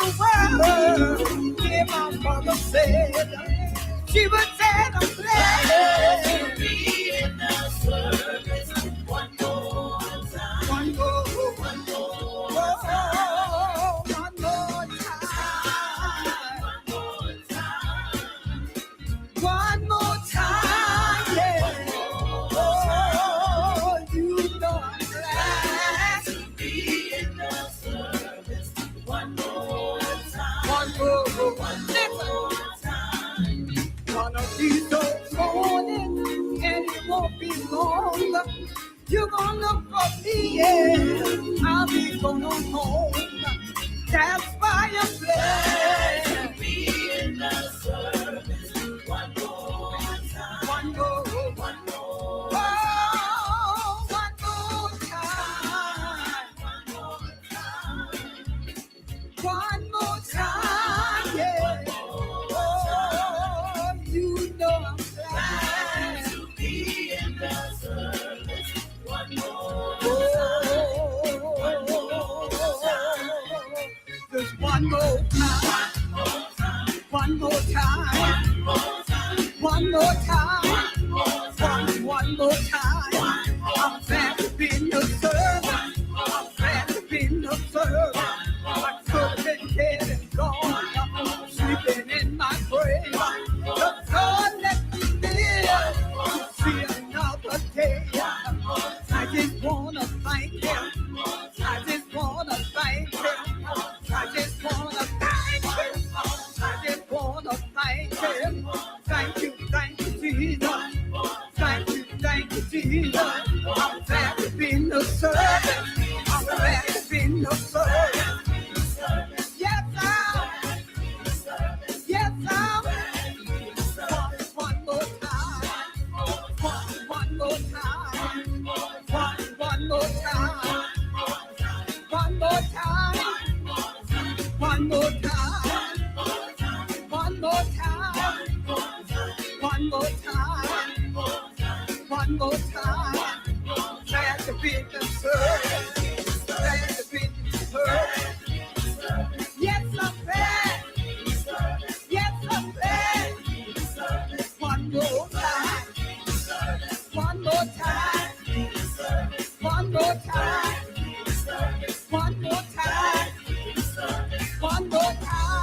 the world. Hear my mother said, she would say I'm glad to be in the service one more time. One more time. One more time. One more time, yeah. Oh, you know I'm glad to be in the service one more time. One more time. One of these old mornings, and it won't be long. You're gonna look for me, yeah. I'll be going home. That's why I'm glad to be in the service one more time. One more. Oh, one more time. One more time, yeah. Oh, you know I'm glad to be in the service one more time. Just one more time. One more time. One more time. One more time. I'm glad to be in the service. I'm glad to be in the service. I could have been dead and gone, sleeping in my grave. The God let me live to see another day. I just wanna thank Him. I just wanna thank Him. I just wanna thank Him. I just wanna thank Him. Thank you, Jesus. Thank you, Jesus. I'm glad to be in the service. I'm glad to be in the service. Yes, I'm. One more time. One more time. One more time. One more time. One more time. One more time. One more time. One more time. Glad to be in the service. Glad to be in the service. Yes, I'm glad. Yes, I'm glad. One more time. One more time. One more time. One more time. One more time.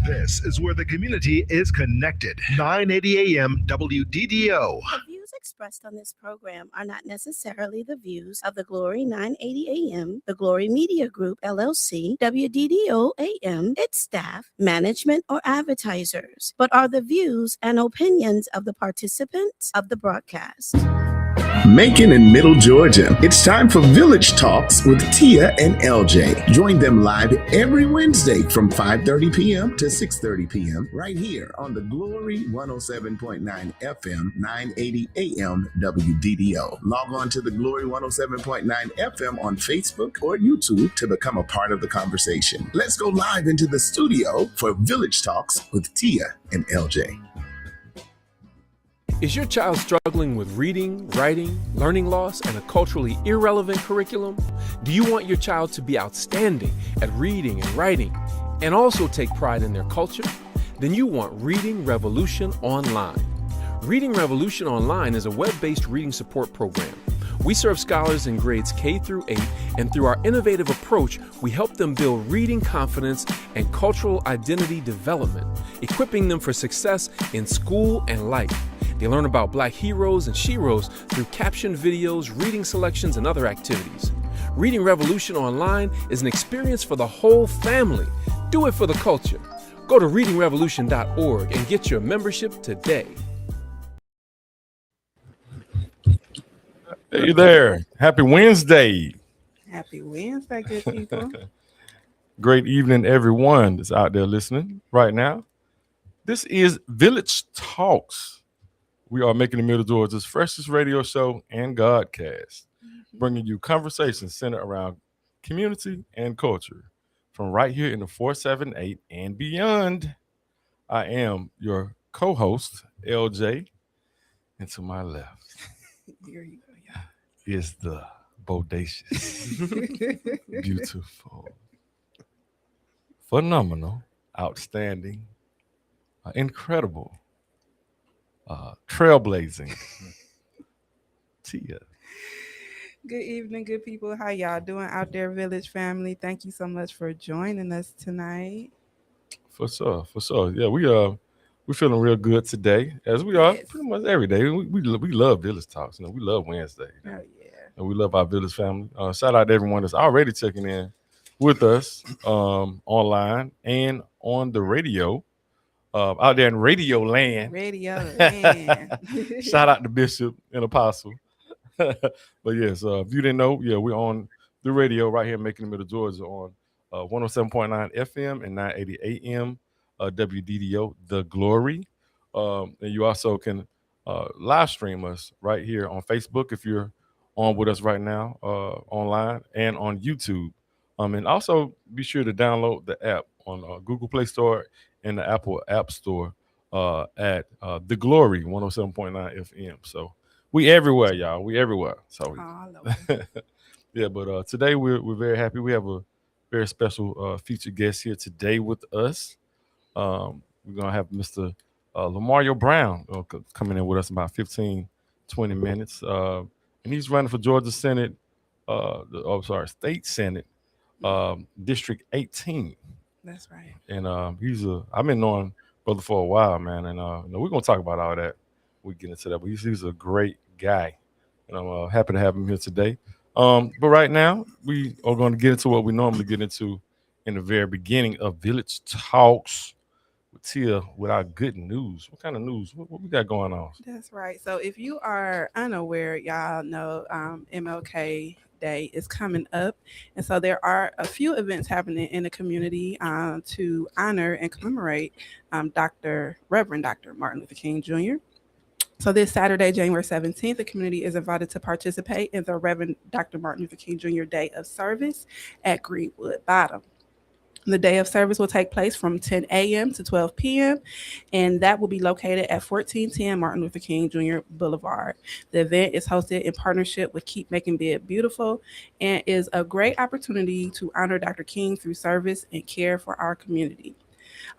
This is where the community is connected. 980 AM WDDO. The views expressed on this program are not necessarily the views of the Glory 980 AM, the Glory Media Group, LLC, WDDO AM, its staff, management, or advertisers, but are the views and opinions of the participants of the broadcast. Macon and Middle Georgia. It's time for Village Talks with Tia and LJ. Join them live every Wednesday from 5:30 p.m. to 6:30 p.m. right here on the Glory 107.9 FM, 980 AM WDDO. Log on to the Glory 107.9 FM on Facebook or YouTube to become a part of the conversation. Let's go live into the studio for Village Talks with Tia and LJ. Is your child struggling with reading, writing, learning loss, and a culturally irrelevant curriculum? Do you want your child to be outstanding at reading and writing and also take pride in their culture? Then you want Reading Revolution Online. Reading Revolution Online is a web-based reading support program. We serve scholars in grades K through 8, and through our innovative approach, we help them build reading confidence and cultural identity development, equipping them for success in school and life. They learn about Black heroes and sheroes through captioned videos, reading selections, and other activities. Reading Revolution Online is an experience for the whole family. Do it for the culture. Go to readingrevolution.org and get your membership today. Hey there. Happy Wednesday. Happy Wednesday, good people. Great evening, everyone that's out there listening right now. This is Village Talks. We are Making the Middle Georgia's freshest radio show and Godcast, bringing you conversations centered around community and culture from right here in the 478 and beyond. I am your co-host, LJ, and to my left Here you go, is the bodacious, beautiful, phenomenal, outstanding, incredible, trailblazing Tia. Good evening, good people. How y'all doing out there, Village family? Thank you so much for joining us tonight. For sure. Yeah, we're feeling real good today, as we are pretty much every day. We love Village Talks. You know, we love Wednesday. Oh yeah. And we love our Village family. Shout out to everyone that's already checking in with us online and on the radio. Out there in Radio Land. Shout out to Bishop and Apostle. But yes, if you didn't know, we're on the radio right here in Macon, Middle Georgia on 107.9 FM and 980 AM WDDO, The Glory. And you also can live stream us right here on Facebook if you're on with us right now online and on YouTube. And also be sure to download the app on Google Play Store and the Apple App Store at The Glory 107.9 FM. So we everywhere, y'all. We everywhere. So yeah, but today we're very happy. We have a very special featured guest here today with us. We're gonna have Mr. Lamario Brown coming in with us in about 15-20 minutes. And he's running for Georgia Senate, State Senate, District 18. That's right. And I've been knowing brother for a while, man. And we're gonna talk about all that. We get into that, but he's a great guy, and I'm happy to have him here today. But right now, we are going to get into what we normally get into in the very beginning of Village Talks with Tia with our good news. What kind of news? What we got going on? That's right. So if you are unaware, y'all know MLK Day is coming up, and so there are a few events happening in the community to honor and commemorate Reverend Dr. Martin Luther King Jr. So this Saturday, January 17th, the community is invited to participate in the Reverend Dr. Martin Luther King Jr. Day of Service at Greenwood Bottom. The day of service will take place from 10 a.m. to 12 p.m., and that will be located at 1410 Martin Luther King Jr. Boulevard. The event is hosted in partnership with Keep Making Bed Beautiful and is a great opportunity to honor Dr. King through service and care for our community.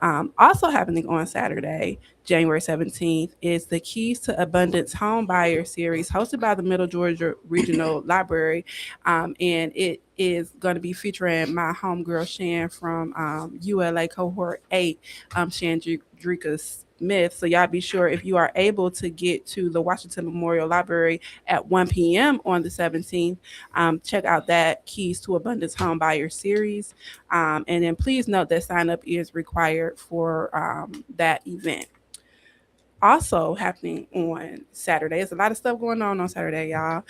Also happening on Saturday, January 17th, is the Keys to Abundance Home Buyer Series hosted by the Middle Georgia Regional Library. And it is going to be featuring my homegirl Shan from ULA Cohort 8, Shan Drika Smith. So y'all be sure, if you are able to get to the Washington Memorial Library at 1 p.m. on the 17th, check out that Keys to Abundance Home Buyer Series. And then please note that sign up is required for that event. Also happening on Saturday, there's a lot of stuff going on Saturday, y'all,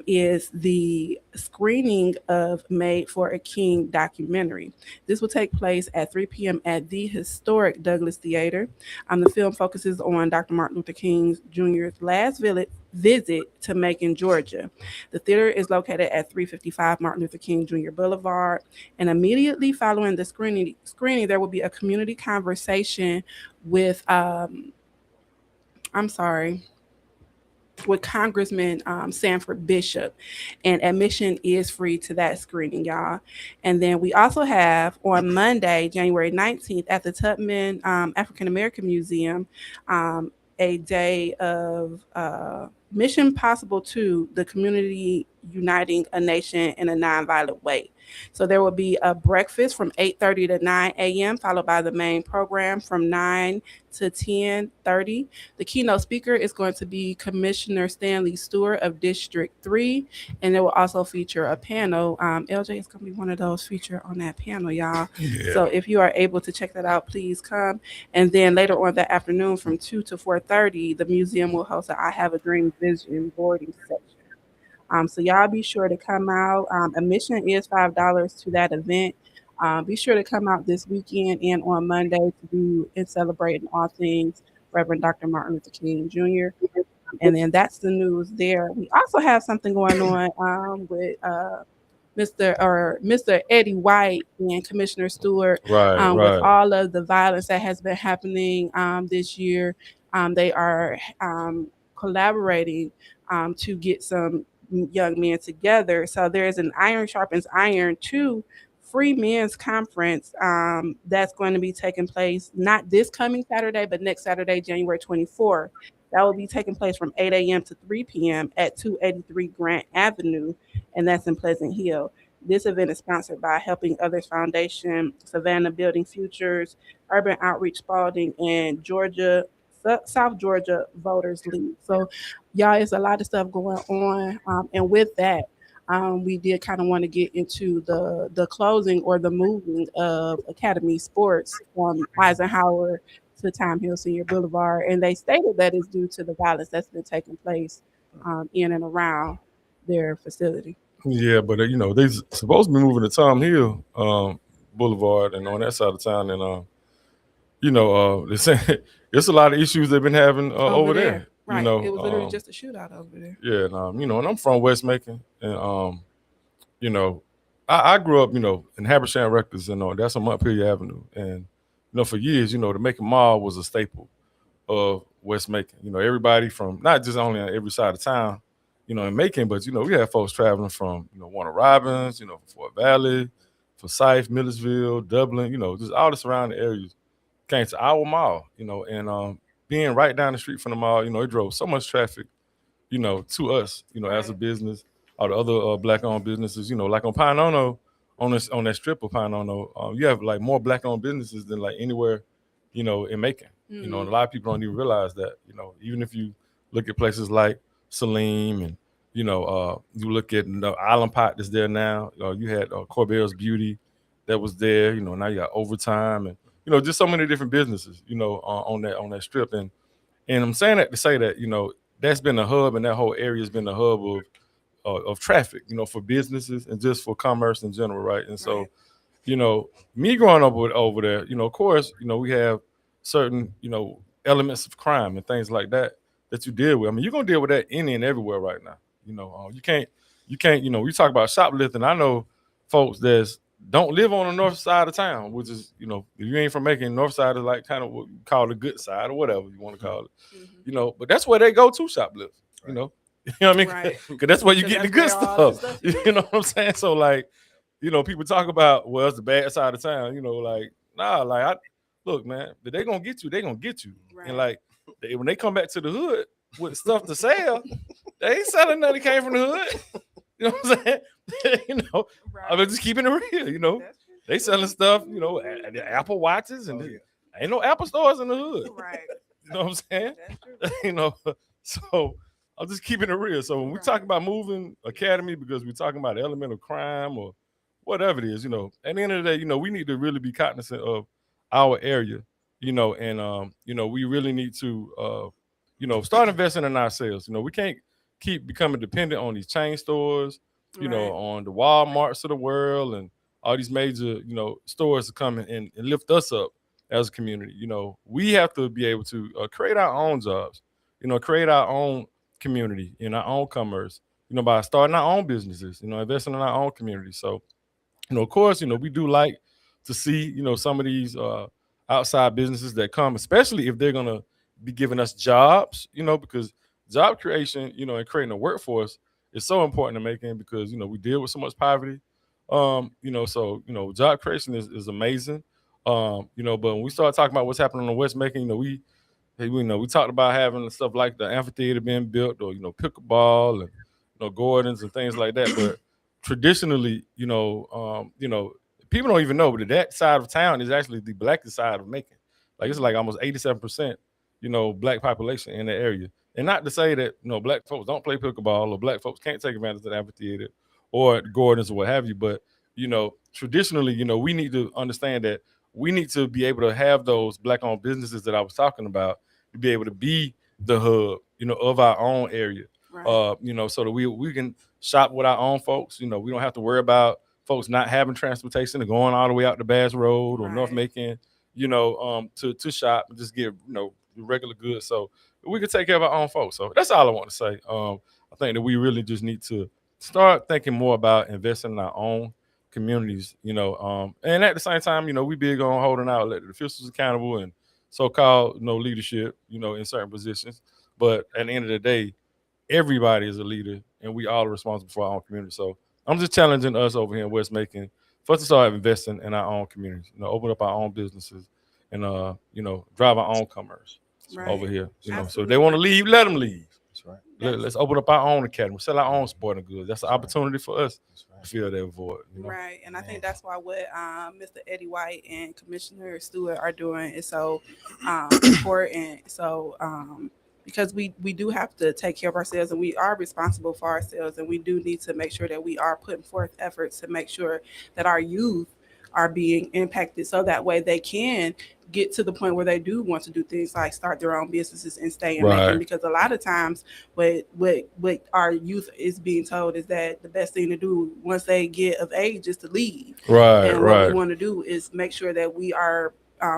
is the screening of Made for a King documentary. This will take place at 3 p.m. at the historic Douglas Theater. The film focuses on Dr. Martin Luther King Jr.'s last visit to Macon, Georgia. The theater is located at 355 Martin Luther King Jr. Boulevard. And immediately following the screening, there will be a community conversation with with Congressman Sanford Bishop, and admission is free to that screening, y'all. And then we also have on Monday, January 19th, at the Tubman African American Museum, a day of Mission Possible 2, the community uniting a nation in a nonviolent way. So there will be a breakfast from 8:30 to 9 a.m., followed by the main program from 9 to 10:30. The keynote speaker is going to be Commissioner Stanley Stewart of District 3, and it will also feature a panel. LJ is going to be one of those featured on that panel, y'all. Yeah. So if you are able to check that out, please come. And then later on that afternoon from 2 to 4:30, the museum will host a I Have a Dream Vision boarding section. So y'all be sure to come out. Admission is $5 to that event. Be sure to come out this weekend and on Monday to do and celebrating all things Reverend Dr. Martin Luther King Jr. And then that's the news there. We also have something going on with Mr. Eddie White and Commissioner Stewart. Right. With all of the violence that has been happening this year. They are collaborating to get some young men together. So there's an Iron Sharpens Iron 2 free men's conference that's going to be taking place not this coming Saturday, but next Saturday, January 24th. That will be taking place from 8 a.m. to 3 p.m. at 283 Grant Avenue, and that's in Pleasant Hill. This event is sponsored by Helping Others Foundation, Savannah Building Futures, Urban Outreach Spalding, and South Georgia Voters League. So, y'all, it's a lot of stuff going on. And with that, we did kind of want to get into the closing or the moving of Academy Sports from Eisenhower to Time Hill Senior Boulevard. And they stated that it's due to the violence that's been taking place in and around their facility. Yeah, but they're supposed to be moving to Tom Hill Boulevard and on that side of town, and they're saying it's a lot of issues they've been having over there. Right. It was literally just a shootout over there. Yeah, and and I'm from West Macon, and I grew up, in Habersham Records, and that's on Montpelier Avenue, and for years, the Macon Mall was a staple of West Macon. Everybody from not just only on every side of town, in Macon, but we had folks traveling from Warner Robins, from Fort Valley, Forsyth, Millersville, Dublin, just all the surrounding areas came to our mall, and being right down the street from the mall, it drove so much traffic, to us, as a business, all the other black-owned businesses, like on Pine Ono, on that strip of Pine Ono, you have like more black-owned businesses than like anywhere, in Macon. Mm-hmm. And a lot of people don't even realize that, even if you look at places like Salim and, you look at the Island Pot that's there now, you had Corbell's Beauty that was there, now you got Overtime and, just so many different businesses, on that strip. And I'm saying that to say that, that's been a hub, and that whole area has been a hub of traffic, for businesses and just for commerce in general, right? And so, me growing up over there, of course, we have certain, elements of crime and things like that you deal with. I mean, you're gonna deal with that any and everywhere right now. You can't, we talk about shoplifting. I know folks that don't live on the north side of town, which is, if you ain't from Macon, north side is like kind of what you call the good side or whatever you want to call it. Mm-hmm. But that's where they go to shoplift, Right. You know what I mean? Right. Because that's where you get the good stuff. Is. You know what I'm saying? So like, people talk about, well, it's the bad side of town, like, nah, like look, man, if they gonna get you, they gonna get you. Right. And like when they come back to the hood with stuff to sell, they ain't selling nothing that came from the hood. You know what I'm saying? You know, Right. I'm just keeping it real. You know, That's true. they selling stuff. You know, the Apple watches and ain't no Apple stores in the hood. Right. You know what I'm saying? That's true. You know, so I'm just keeping it real. So when we talk about moving academy, because we're talking about the element of crime or whatever it is, you know, at the end of the day, you know, we need to really be cognizant of our area, you know, and you know, we really need to you know, start investing in ourselves. You know, we can't keep becoming dependent on these chain stores, you know, on the Walmarts of the world and all these major, you know, stores to come and lift us up as a community. You know, we have to be able to create our own jobs, you know, create our own community in our own commerce, you know, by starting our own businesses, you know, investing in our own community. So, you know, of course, you know, we do like to see, you know, some of these outside businesses that come, especially if they're going to be giving us jobs, you know, because job creation, you know, and creating a workforce is so important to making because, you know, we deal with so much poverty. You know, so, you know, job creation is amazing. You know, but when we start talking about what's happening on the West Macon, you know, we talked about having stuff like the amphitheater being built or, you know, pickleball and, you know, Gordons and things like that. But traditionally, you know, people don't even know, but that side of town is actually the blackest side of Macon. Like it's like almost 87%, you know, black population in the area. And not to say that, you know, black folks don't play pickleball or black folks can't take advantage of the amphitheater or Gordons or what have you. But, you know, traditionally, you know, we need to understand that we need to be able to have those black-owned businesses that I was talking about to be able to be the hub, you know, of our own area. Right. You know, so that we can shop with our own folks. You know, we don't have to worry about folks not having transportation and going all the way out to Bass Road or North Macon, you know, to shop and just get, you know, regular goods. So we can take care of our own folks. So that's all I want to say. I think that we really just need to start thinking more about investing in our own communities, you know, and at the same time, you know, we big on holding our elected officials accountable and so-called, you know, leadership, you know, in certain positions. But at the end of the day, everybody is a leader and we all are responsible for our own community. So I'm just challenging us over here in West Macon for us to start investing in our own communities, you know, open up our own businesses and, you know, drive our own commerce over here, you know. So if they want to leave, let them leave. That's right. Let's open up our own academy, sell our own sporting goods. That's an opportunity for us to fill that void. You know? Right. And I think that's why what Mr. Eddie White and Commissioner Stewart are doing is so important. So because we do have to take care of ourselves and we are responsible for ourselves, and we do need to make sure that we are putting forth efforts to make sure that our youth are being impacted so that way they can get to the point where they do want to do things like start their own businesses and stay in Macon. Because a lot of times what our youth is being told is that the best thing to do once they get of age is to leave. And what we want to do is make sure that we are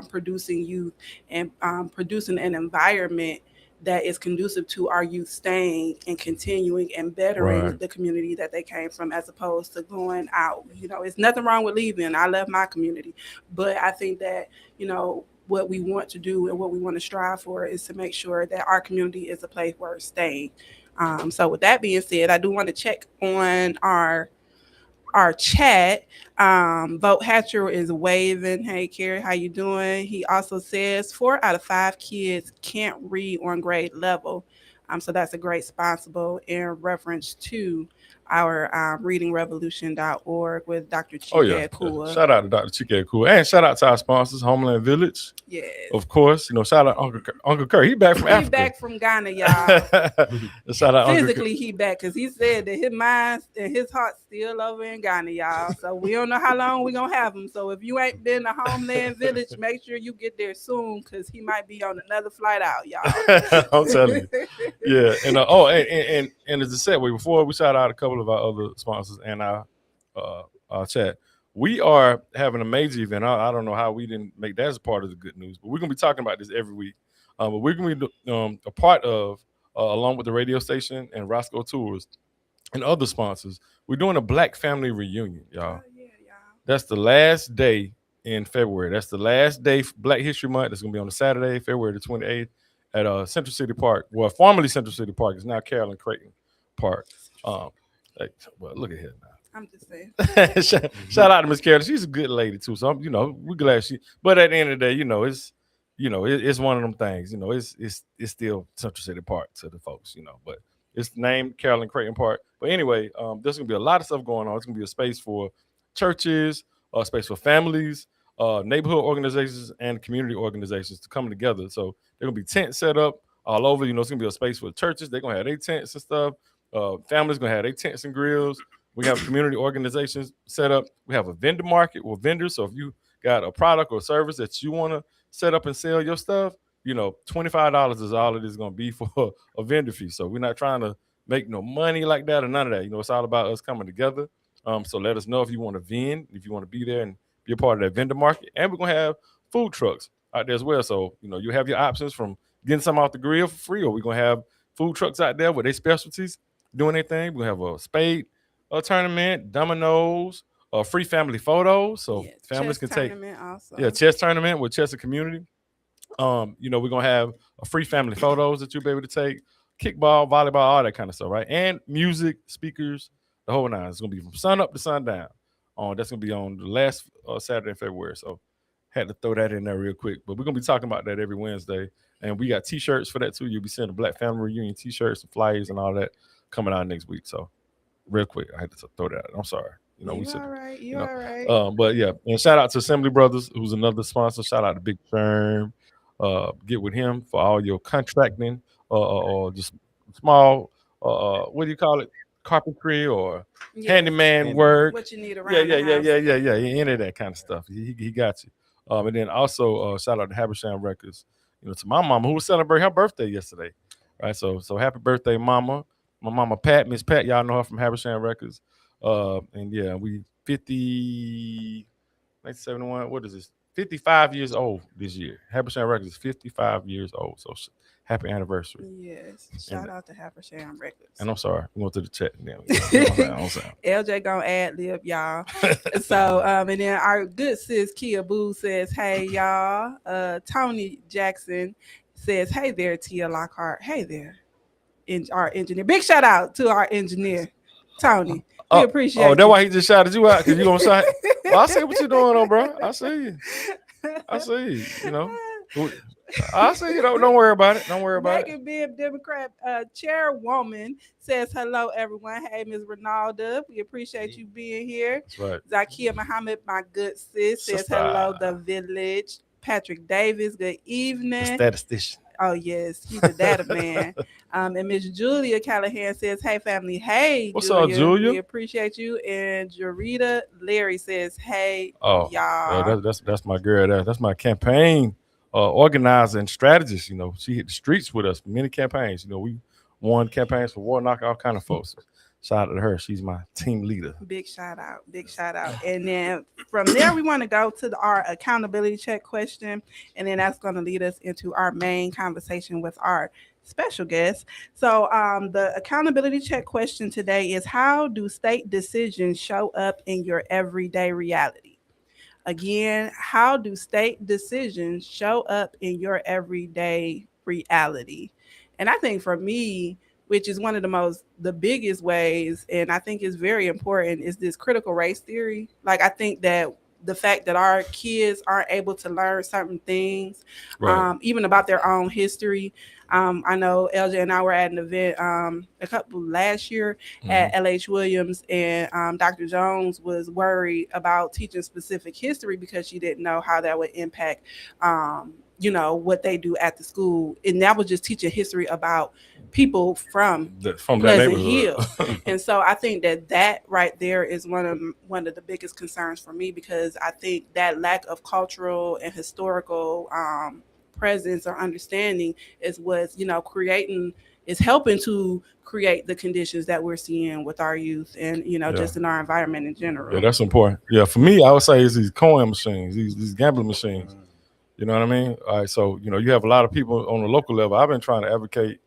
producing youth and producing an environment that is conducive to our youth staying and continuing and bettering the community that they came from, as opposed to going out. You know, it's nothing wrong with leaving. I love my community, but I think that, you know, what we want to do and what we want to strive for is to make sure that our community is a place where it's staying. So with that being said, I do want to check on our chat. Vote Hatcher is waving. Hey Carrie, how you doing? He also says 4 out of 5 kids can't read on grade level. So that's a great responsible in reference to our readingrevolution.org with Dr. Chike Akua. Shout out to Dr. Chike Akua. And shout out to our sponsors, Homeland Village. Yes. Of course. You know, shout out Uncle Kurt. He back from Africa. He back from Ghana, y'all. Shout out Physically, he back because he said that his mind and his heart's still over in Ghana, y'all. So we don't know how long we're going to have him. So if you ain't been to Homeland Village, make sure you get there soon because he might be on another flight out, y'all. I'm telling you. Yeah. And and as a segue, before we shout out a couple of our other sponsors and our chat, we are having a major event. I don't know how we didn't make that as a part of the good news, but we're going to be talking about this every week. But we're going to be a part of, along with the radio station and Roscoe Tours and other sponsors, we're doing a Black family reunion, y'all. Yeah, y'all. That's the last day in February. That's the last day for Black History Month. That's going to be on a Saturday, February the 28th at Central City Park. Well, formerly Central City Park. It's now Carolyn Creighton Park. Well, look at here now. I'm just saying. Shout out to Miss Carol. She's a good lady too. So we're glad she. But at the end of the day, it's one of them things. It's still Central City Park to the folks. But it's named Carolyn Creighton Park. But anyway, there's gonna be a lot of stuff going on. It's gonna be a space for churches, a space for families, neighborhood organizations, and community organizations to come together. So they're gonna be tents set up all over. It's gonna be a space for churches. They're gonna have their tents and stuff. Families gonna have their tents and grills. We have community organizations set up. We have a vendor market with vendors. So if you got a product or service that you want to set up and sell your stuff, $25 is all it is going to be for a vendor fee. So we're not trying to make no money like that or none of that. It's all about us coming together. So let us know if you want to vend, if you want to be there and be a part of that vendor market. And we're going to have food trucks out there as well. So, you have your options from getting some off the grill for free, or we're going to have food trucks out there with their specialties doing their thing. We're going to have a spade tournament, dominoes, free family photos, so families can take chess tournament with chess and community. We're gonna have a free family photos that you'll be able to take, kickball, volleyball, all that kind of stuff, right? And music, speakers, the whole nine. It's gonna be from sun up to sundown. That's gonna be on the last Saturday in February. So had to throw that in there real quick. But we're gonna be talking about that every Wednesday, and we got T-shirts for that too. You'll be seeing the Black Family Reunion T-shirts and flyers and all that coming out next week. So real quick, I had to throw that out. I'm sorry. You all right. But yeah, and shout out to Assembly Brothers, who's another sponsor. Shout out to Big Firm. Get with him for all your contracting or just small, what do you call it? Carpentry or handyman work. What you need around the house. Yeah. Any of that kind of stuff. He got you. And then also shout out to Habersham Records. To my mama who was celebrating her birthday yesterday. Right. So happy birthday, mama. My mama Pat, Miss Pat, y'all know her from Habersham Records. And yeah, we 1971, what is this? 55 years old this year. Habersham Records is 55 years old. So happy anniversary. Yes. Shout out to Habersham Records. And I'm sorry, we went to the chat now. LJ gonna ad lib, y'all. So and then our good sis Kia Boo says, hey y'all. Tony Jackson says, hey there, Tia Lockhart. Hey there. Our engineer. Big shout out to our engineer, Tony. We appreciate it. Oh, that's why he just shouted you out, because you gonna shout. Well, I see what you're doing, bro. I see you. I see you. I see you. Don't worry about it. Don't worry about Megan Bibb, Democrat chairwoman, says hello, everyone. Hey, Ms. Ronaldo. We appreciate you being here. That's right. Zakia Muhammad, my good sis, says hello, the village. Patrick Davis, good evening. The statistician. Oh, yes, he's a data man. And Miss Julia Callahan says, hey, family. Hey, what's up, Julia? We appreciate you. And Jarita Larry says, hey, y'all. Yeah, that's my girl. That's my campaign organizer and strategist. She hit the streets with us for many campaigns. We won campaigns for Warnock, all kind of folks. Shout out to her. She's my team leader. Big shout out. And then from there, we want to go to our accountability check question. And then that's going to lead us into our main conversation with our special guest. So the accountability check question today is, how do state decisions show up in your everyday reality? Again, how do state decisions show up in your everyday reality? And I think for me, which is one of the biggest ways, and I think is very important, is this critical race theory. Like, I think that the fact that our kids aren't able to learn certain things, right, even about their own history. I know LJ and I were at an event a couple last year at LH Williams, and Dr. Jones was worried about teaching specific history because she didn't know how that would impact what they do at the school. And that was just teaching history about people from Pleasant Hill. And so I think that right there is one of the biggest concerns for me, because I think that lack of cultural and historical presence or understanding is what's helping to create the conditions that we're seeing with our youth and just in our environment in general. Yeah, that's important. Yeah, for me, I would say it's these coin machines, these gambling machines. You know what I mean? All right, so you have a lot of people on the local level. I've been trying to advocate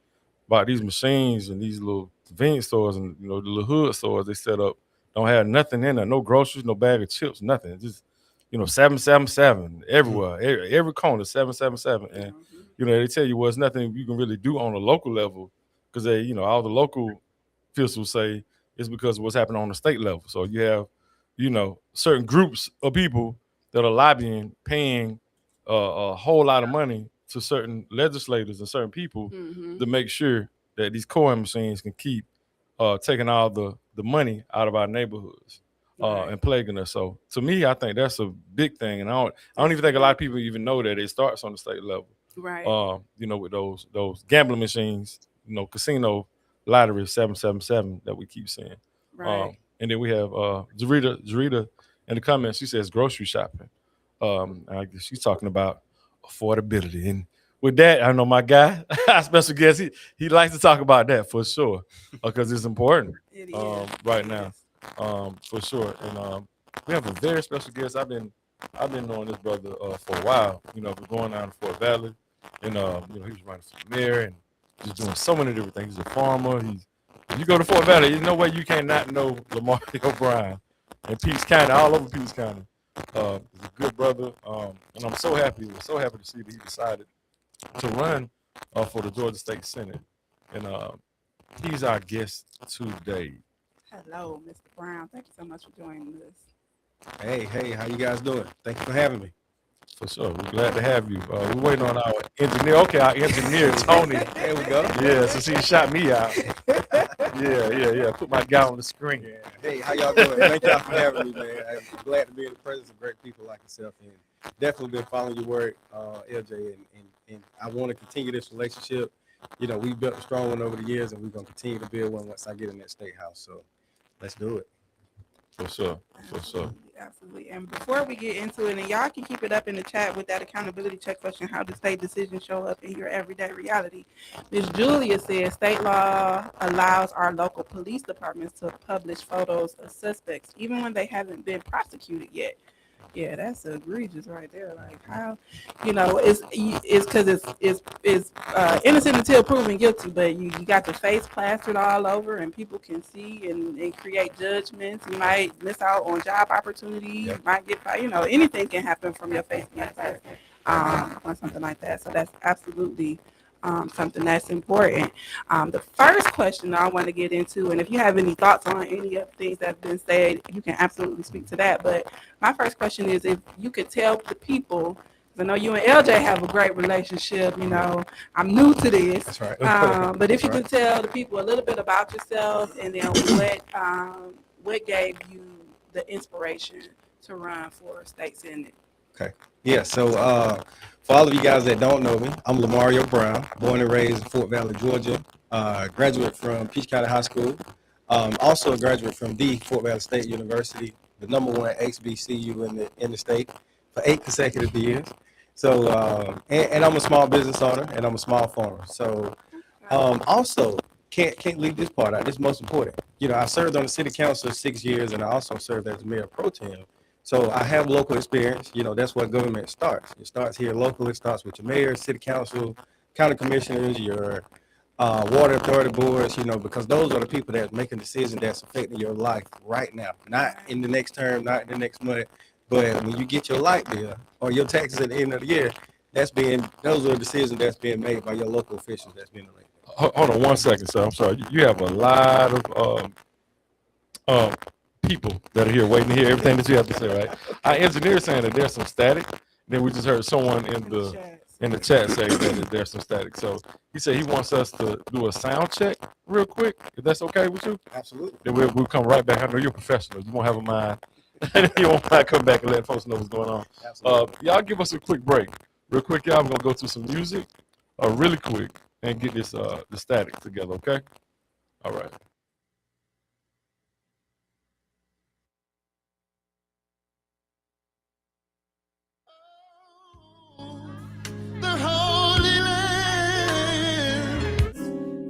about these machines and these little convenience stores and the little hood stores they set up. Don't have nothing in there, no groceries, no bag of chips, nothing. Just 777 everywhere, every corner 777, and they tell you, well, it's nothing you can really do on a local level, because they all the local officials say it's because of what's happening on the state level. So you have, certain groups of people that are lobbying, paying a whole lot of money to certain legislators and certain people to make sure that these coin machines can keep taking all the money out of our neighborhoods and plaguing us. So to me, I think that's a big thing, and I don't even think a lot of people even know that it starts on the state level. Right. With those gambling machines, casino lottery 777 that we keep seeing. Right. And then we have Jarita in the comments. She says grocery shopping. I guess she's talking about affordability. And with that, I know my guy, our special guest, he likes to talk about that for sure because it's important right now, for sure. And we have a very special guest. I've been knowing this brother for a while. We're going down to Fort Valley, and he was running for mayor and just doing so many different things. He's a farmer. If you go to Fort Valley, there's no way you cannot know Lamar O'Brien and Peace County, all over Peace County. He's a good brother, and I'm so happy to see that he decided to run for the Georgia State Senate, and he's our guest today. Hello, Mr. Brown. Thank you so much for joining us. Hey, how you guys doing? Thank you for having me. For sure, we're glad to have you. We're waiting on our engineer. Okay, our engineer Tony. There we go. Yeah, since he shot me out. Yeah. Put my guy on the screen. Yeah. Hey, how y'all doing? Thank y'all for having me, man. I'm glad to be in the presence of great people like yourself, and definitely been following your work, LJ, and I want to continue this relationship. We built a strong one over the years, and we're gonna continue to build one once I get in that state house. So let's do it. For sure. Absolutely. And before we get into it, and y'all can keep it up in the chat with that accountability check question, how do state decisions show up in your everyday reality? Ms. Julia says state law allows our local police departments to publish photos of suspects, even when they haven't been prosecuted yet. Yeah, that's egregious right there. Like how, it's because it's innocent until proven guilty, but you got your face plastered all over, and people can see and create judgments. You might miss out on job opportunities. You might get, anything can happen from your face being plastered on something like that. So that's absolutely something that's important. The first question I want to get into, and if you have any thoughts on any of the things that have been said, you can absolutely speak to that. But my first question is, if you could tell the people, because I know you and LJ have a great relationship, I'm new to this. That's right. But if you could tell the people a little bit about yourself, and then what gave you the inspiration to run for state senate? Okay. Yeah. So for all of you guys that don't know me, I'm Lamario Brown, born and raised in Fort Valley, Georgia. Graduate from Peach County High School. Also a graduate from the Fort Valley State University, the #1 HBCU in the state for 8 consecutive years. So and I'm a small business owner, and I'm a small farmer. So also can't leave this part out. This is most important. I served on the city council 6 years, and I also served as mayor pro tem. So I have local experience. That's where government starts. It starts here locally. It starts with your mayor, city council, county commissioners, your water authority boards, because those are the people that's making decisions that's affecting your life right now. Not in the next term, not in the next month, but when you get your light bill or your taxes at the end of the year, those are decisions that's being made by your local officials that's being elected. Hold on 1 second, sir. I'm sorry. You have a lot of people that are here waiting to hear everything that you have to say, right? Our engineer is saying that there's some static. Then we just heard someone in the chat say that there's some static. So he said he wants us to do a sound check real quick, if that's okay with you. Absolutely. Then we'll come right back. I know you're a professional. You won't have a mind. You won't mind come back and let folks know what's going on. Y'all give us a quick break. Real quick, y'all. I'm going to go through some music really quick and get this the static together, okay? All right. The Holy Land.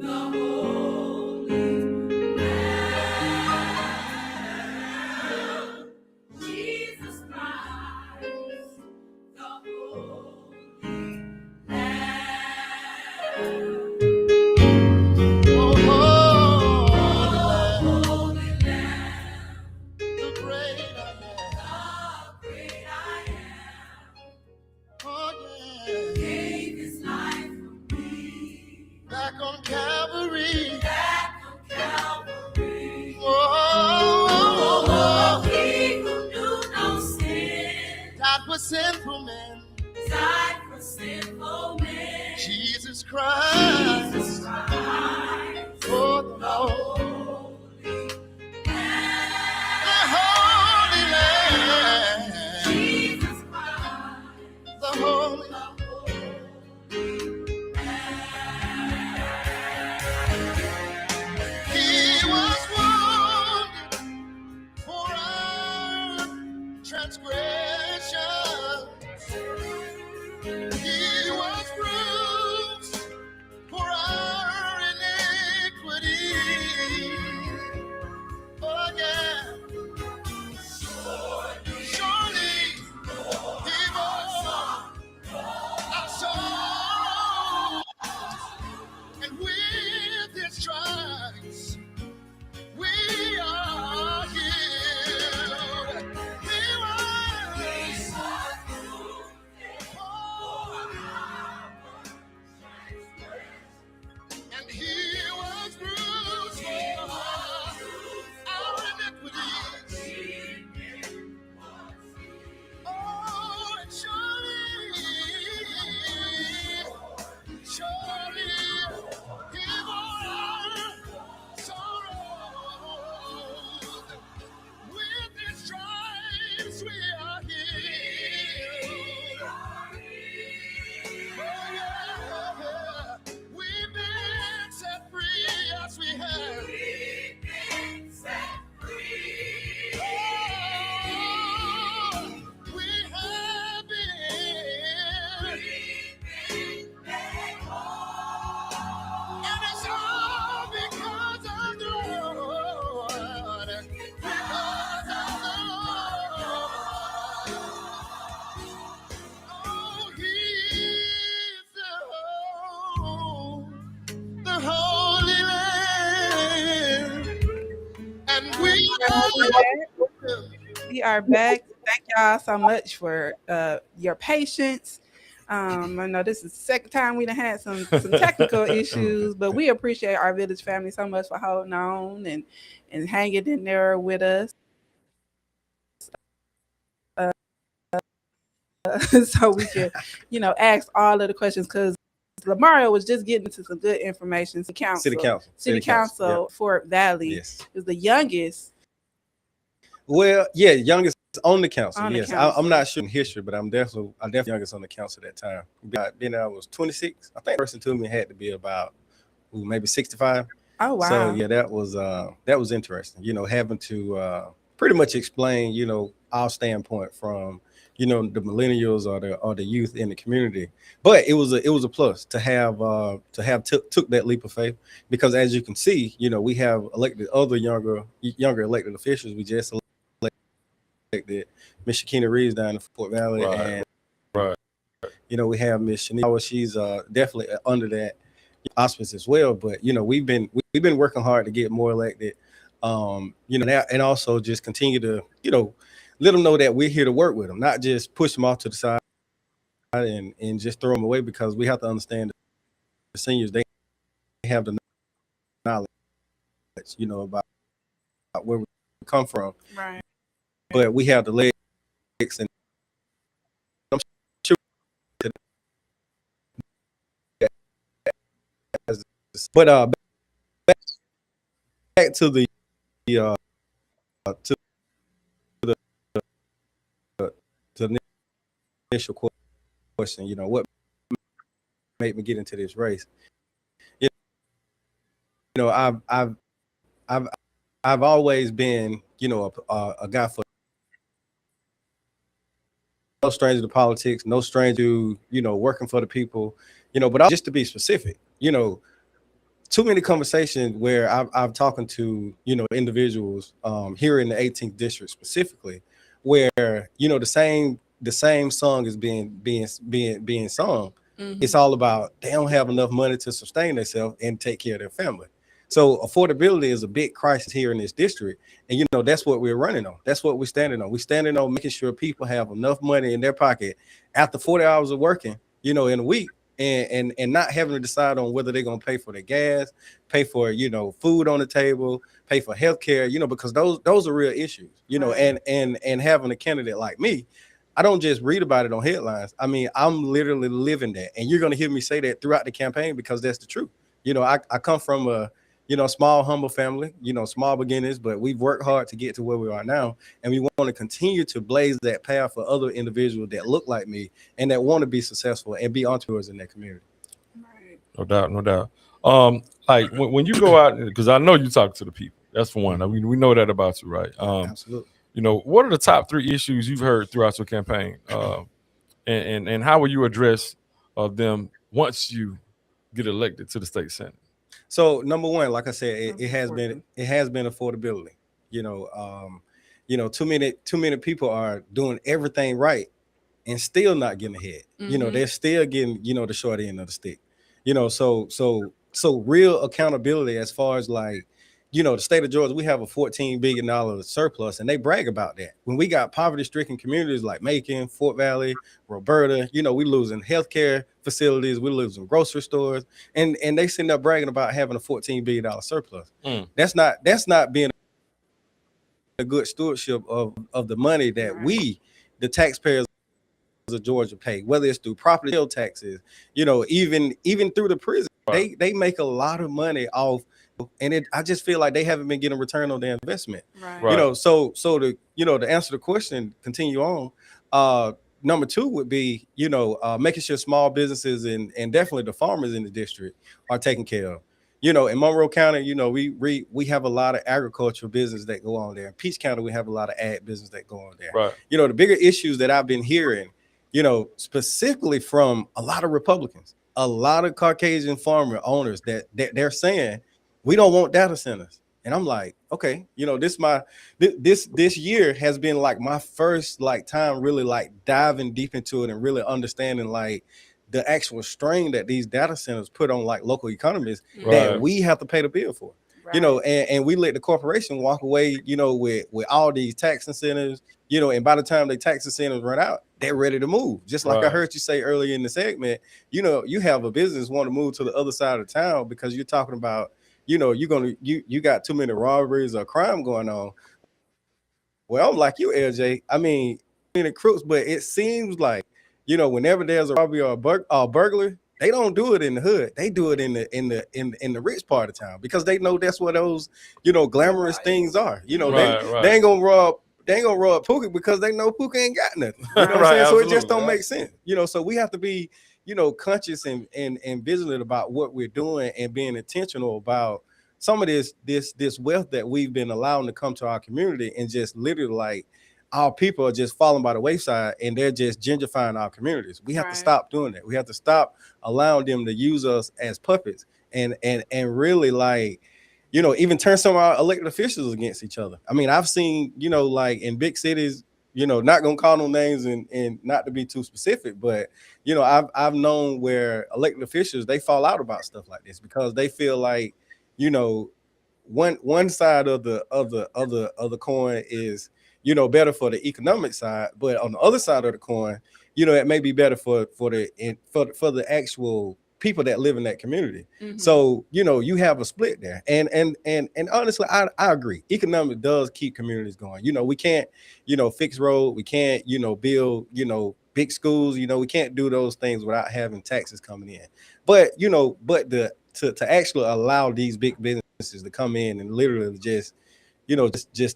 The Holy Land. Jesus Christ. The Holy Land. Oh, Holy Land. The great I am. The great I am. Oh, yeah. Gave his life for me. Back on Calvary. Back on Calvary. Oh, sinful man. Died for sinful men. Jesus Christ. Jesus Christ. For the Lord. The Holy Lamb. Jesus Christ. The Holy He was wounded for our transgressions. He was bruised for our iniquity. Oh yeah. Surely he bore our sorrow, and with his stripes we are healed. He was and he was bruised for our iniquities. Oh, and surely he bore our sorrows. With his stripes we are healed. Oh, yeah. We've been set free, yes we have. We've been set free. Oh, we have been. We've been made whole. And it's all because of the Lord. Because of the Lord. Oh, he's the Holy Lamb. And we We are back. Thank y'all so much for your patience. I know this is the second time we done had some technical issues, but we appreciate our village family so much for holding on and hanging in there with us. So we can, ask all of the questions, because Lamario was just getting into some good information. City Council, Yeah. Fort Valley Yes. is the youngest. Well, yeah, youngest on the council. On the Yes, council. I'm not sure in history, but I'm definitely youngest on the council at that time. Being I was 26. I think the person to me had to be about maybe 65. Oh wow! So yeah, that was interesting. Having to pretty much explain, our standpoint from the millennials or the youth in the community. But it was a plus to have took that leap of faith, because as you can see, we have elected other younger elected officials. We just elected Miss Shakina Reeves down in Fort Valley, and we have Miss Shaniqua. She's definitely under that auspice as well. But we've been working hard to get more elected. Now, and also just continue to let them know that we're here to work with them, not just push them off to the side and just throw them away, because we have to understand the seniors, they have the knowledge, about where we come from. Right. But we have the legs, and I'm sure. But back to the to the initial question, what made me get into this race? I've always been, a guy for no stranger to politics, no stranger to, working for the people, but just to be specific, too many conversations where I've talking to, individuals here in the 18th district specifically, where, the same song is being sung. Mm-hmm. It's all about they don't have enough money to sustain themselves and take care of their family. So affordability is a big crisis here in this district. And, that's what we're running on. That's what we're standing on. We're standing on making sure people have enough money in their pocket after 40 hours of working, in a week, and not having to decide on whether they're going to pay for their gas, pay for, food on the table, pay for healthcare, because those are real issues, Right. and having a candidate like me, I don't just read about it on headlines. I mean, I'm literally living that. And you're going to hear me say that throughout the campaign because that's the truth. I come from a, small, humble family, small beginnings, but we've worked hard to get to where we are now. And we want to continue to blaze that path for other individuals that look like me and that want to be successful and be entrepreneurs in their community. Right. No doubt, no doubt. Like when you go out, because I know you talk to the people. That's for one. I mean, we know that about you, right? Absolutely. What are the top 3 issues you've heard throughout your campaign, and how will you address them once you get elected to the state senate? So number one, like I said, Sounds it has important. been affordability. Too many people are doing everything right and still not getting ahead. They're still getting, the short end of the stick. So real accountability as far as like, the state of Georgia, we have a $14 billion surplus, and they brag about that. When we got poverty-stricken communities like Macon, Fort Valley, Roberta, we losing healthcare facilities, we're losing grocery stores, and they sitting up bragging about having a $14 billion surplus. That's not being a good stewardship of the money that we, the taxpayers of Georgia, pay, whether it's through property sale taxes, even through the prison. Right. They make a lot of money off, and I just feel like they haven't been getting a return on their investment. Right. So to answer the question, continue on. Number 2 would be, making sure small businesses and definitely the farmers in the district are taken care of. In Monroe County, we have a lot of agricultural business that go on there. In Peach County, we have a lot of ag business that go on there. Right. The bigger issues that I've been hearing, specifically from a lot of Republicans, a lot of Caucasian farmer owners that they're saying, we don't want data centers. And I'm like, okay, this year has been like my first like time really like diving deep into it and really understanding like the actual strain that these data centers put on like local economies that we have to pay the bill for. And we let the corporation walk away, with all these tax incentives, and by the time the tax incentives run out, they're ready to move. Just like I heard you say earlier in the segment, you have a business want to move to the other side of town because you're talking about, you got too many robberies or crime going on. Well, I'm like you, LJ. I mean, in the crooks, but it seems like, whenever there's a robbery or a burglary, they don't do it in the hood. They do it in the rich part of town because they know that's what those, glamorous things are. They ain't gonna rob Pookie because they know Pookie ain't got nothing. You know what I'm saying? So it just don't make sense. So we have to be, conscious and vigilant about what we're doing and being intentional about some of this wealth that we've been allowing to come to our community, and just literally like our people are just falling by the wayside and they're just gentrifying our communities. We have to stop doing that. We have to stop allowing them to use us as puppets and really like, even turn some of our elected officials against each other. I mean, I've seen, like in big cities, not gonna call no names and not to be too specific, but I've known where elected officials, they fall out about stuff like this because they feel like, one side of the coin is, better for the economic side, but on the other side of the coin, it may be better for the actual people that live in that community. So you have a split there, and honestly, I agree. Economic does keep communities going. We can't fix road, we can't build big schools. We can't do those things without having taxes coming in. But to actually allow these big businesses to come in and literally just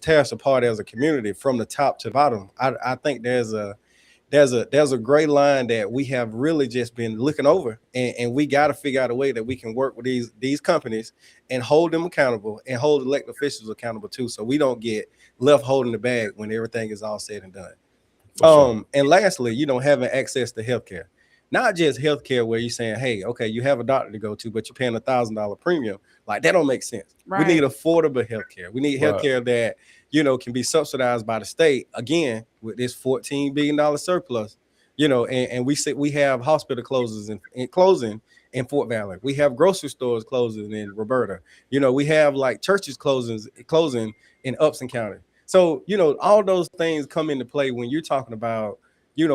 tear us apart as a community from the top to the bottom. I think there's a gray line that we have really just been looking over, and we got to figure out a way that we can work with these companies and hold them accountable and hold elected officials accountable too, so we don't get left holding the bag when everything is all said and done. And lastly, having access to healthcare. Not just healthcare where you're saying, hey, okay, you have a doctor to go to, but you're paying $1,000 premium. Like, that don't make sense. We need affordable healthcare. We need healthcare that, can be subsidized by the state. Again, with this $14 billion surplus, and we have hospital closing in Fort Valley. We have grocery stores closing in Roberta. We have like churches closing in Upson County. So, all those things come into play when you're talking about,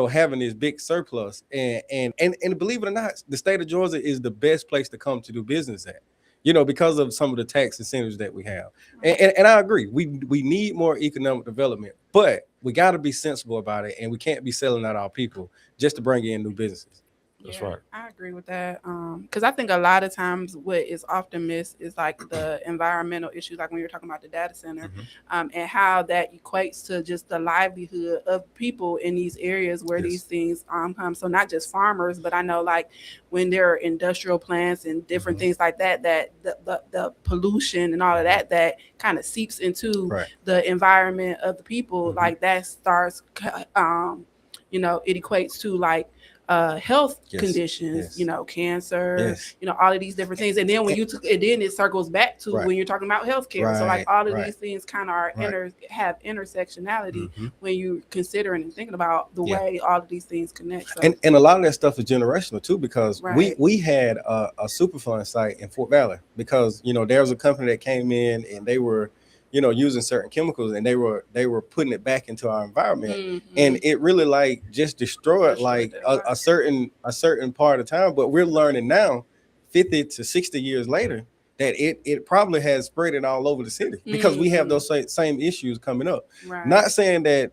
having this big surplus, and believe it or not, the state of Georgia is the best place to come to do business at. because of some of the tax incentives that we have. And I agree, we need more economic development, but we got to be sensible about it, and we can't be selling out our people just to bring in new businesses. That's Yeah, right. I agree with that. Because I think a lot of times what is often missed is like the environmental issues, like when you're talking about the data center, and how that equates to just the livelihood of people in these areas where these things come. So not just farmers, but I know like when there are industrial plants and different things like that, that the pollution and all of that kind of seeps into the environment of the people, like that starts, it equates to like health conditions, cancer, all of these different things. And then when then it circles back to when you're talking about healthcare. So like all of these things kind of are have intersectionality when you're considering and thinking about the way all of these things connect. So. And a lot of that stuff is generational too, because we had a Superfund site in Fort Valley, because there was a company that came in and they were using certain chemicals, and they were putting it back into our environment, and it really like just destroyed like a certain part of town. But we're learning now, 50 to 60 years later, that it probably has spread it all over the city, because we have those same issues coming up. Not saying that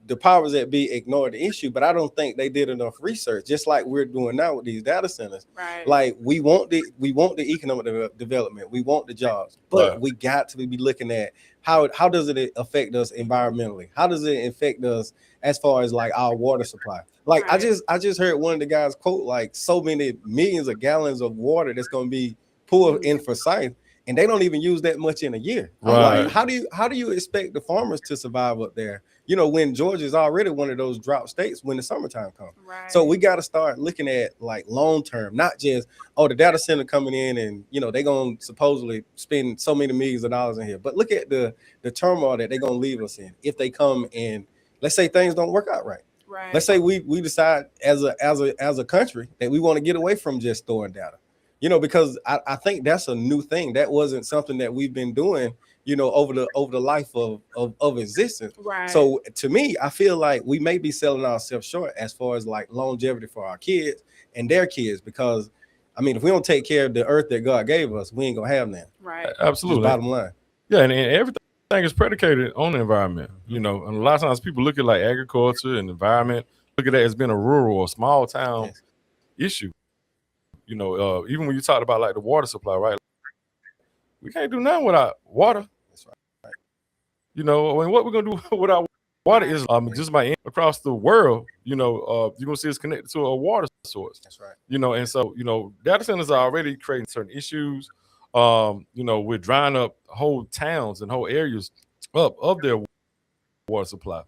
the powers that be ignored the issue, but I don't think they did enough research, just like we're doing now with these data centers. Like we want the economic development, we want the jobs, but we got to be looking at how does it affect us environmentally? How does it affect us as far as like our water supply? Like I just heard one of the guys quote like so many millions of gallons of water that's going to be poured in for science, and they don't even use that much in a year. Like, how do you expect the farmers to survive up there? When Georgia is already one of those drought states when the summertime comes. So we got to start looking at like long term, not just the data center coming in and they're gonna supposedly spend so many millions of dollars in here, but look at the turmoil that they're gonna leave us in if they come and let's say things don't work out right. Let's say we decide as a country that we want to get away from just storing data. Because I think that's a new thing. That wasn't something that we've been doing, over the life of existence. So to me, I feel like we may be selling ourselves short as far as like longevity for our kids and their kids, because I mean, if we don't take care of the earth that God gave us, we ain't gonna have that. Absolutely. Just bottom line. Yeah, and everything is predicated on the environment, and a lot of times people look at like agriculture and environment, look at that as being a rural or small town issue. Even when you talk about like the water supply, right? We can't do nothing without water. That's right. What we're gonna do without water is just by across the world. You're gonna see it's connected to a water source. That's right. And so data centers are already creating certain issues. We're drying up whole towns and whole areas of their water supply.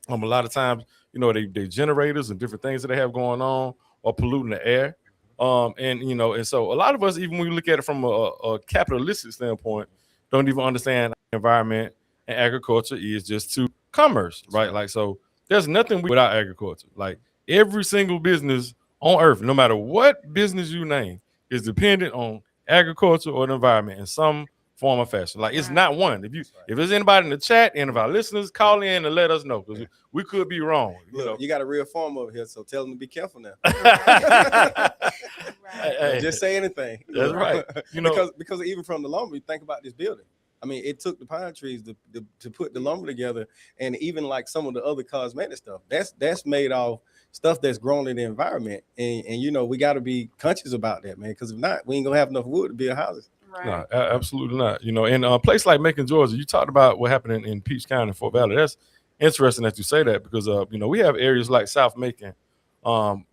A lot of times, they generators and different things that they have going on are polluting the air. And so a lot of us, even when we look at it from a capitalistic standpoint, don't even understand environment and agriculture is just to commerce, right? Like, so there's nothing without agriculture. Like every single business on earth, no matter what business you name, is dependent on agriculture or the environment in some form or fashion. Like it's not one. If there's anybody in the chat, any of our listeners, call in and let us know, because we could be wrong. Look, you got a real farm over here, so tell them to be careful now. Just say anything. That's right. Because even from the lumber, you think about this building. I mean, it took the pine trees to put the lumber together, and even like some of the other cosmetic stuff. That's made off stuff that's grown in the environment, and we got to be conscious about that, man. Because if not, we ain't gonna have enough wood to build houses. No, absolutely not. In a place like Macon, Georgia, you talked about what happened in Peach County, Fort Valley. That's interesting that you say that, because we have areas like South Macon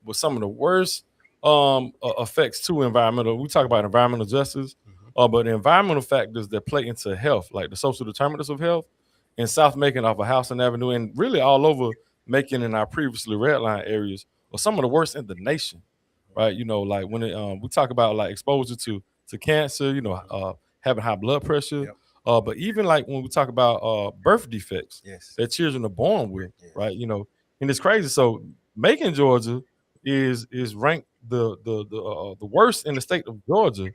with some of the worst effects to environmental. We talk about environmental justice, but the environmental factors that play into health, like the social determinants of health, in South Macon off of Houston Avenue, and really all over Macon in our previously redlined areas, are some of the worst in the nation, right? Like when we talk about like exposure to cancer, having high blood pressure, but even like when we talk about birth defects that children are born with, right? And it's crazy. So Macon, Georgia, is ranked the worst in the state of Georgia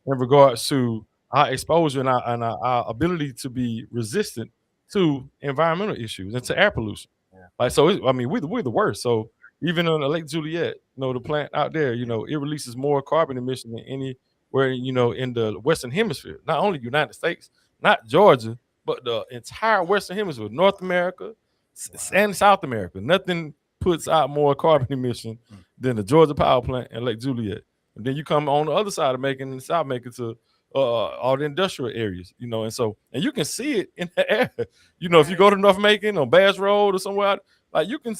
in regards to our exposure and our ability to be resistant to environmental issues and to air pollution. Like, so we're the worst. So even on the Lake Juliet, the plant out there, it releases more carbon emission than any where, you know, in the Western Hemisphere, not only United States, not Georgia, but the entire Western Hemisphere, North America and South America, nothing puts out more carbon emission than the Georgia power plant and Lake Juliet. And then you come on the other side of Macon and South Macon to all the industrial areas, you know, and you can see it in the air. You know, if you go to North Macon on Bass Road or somewhere, like you can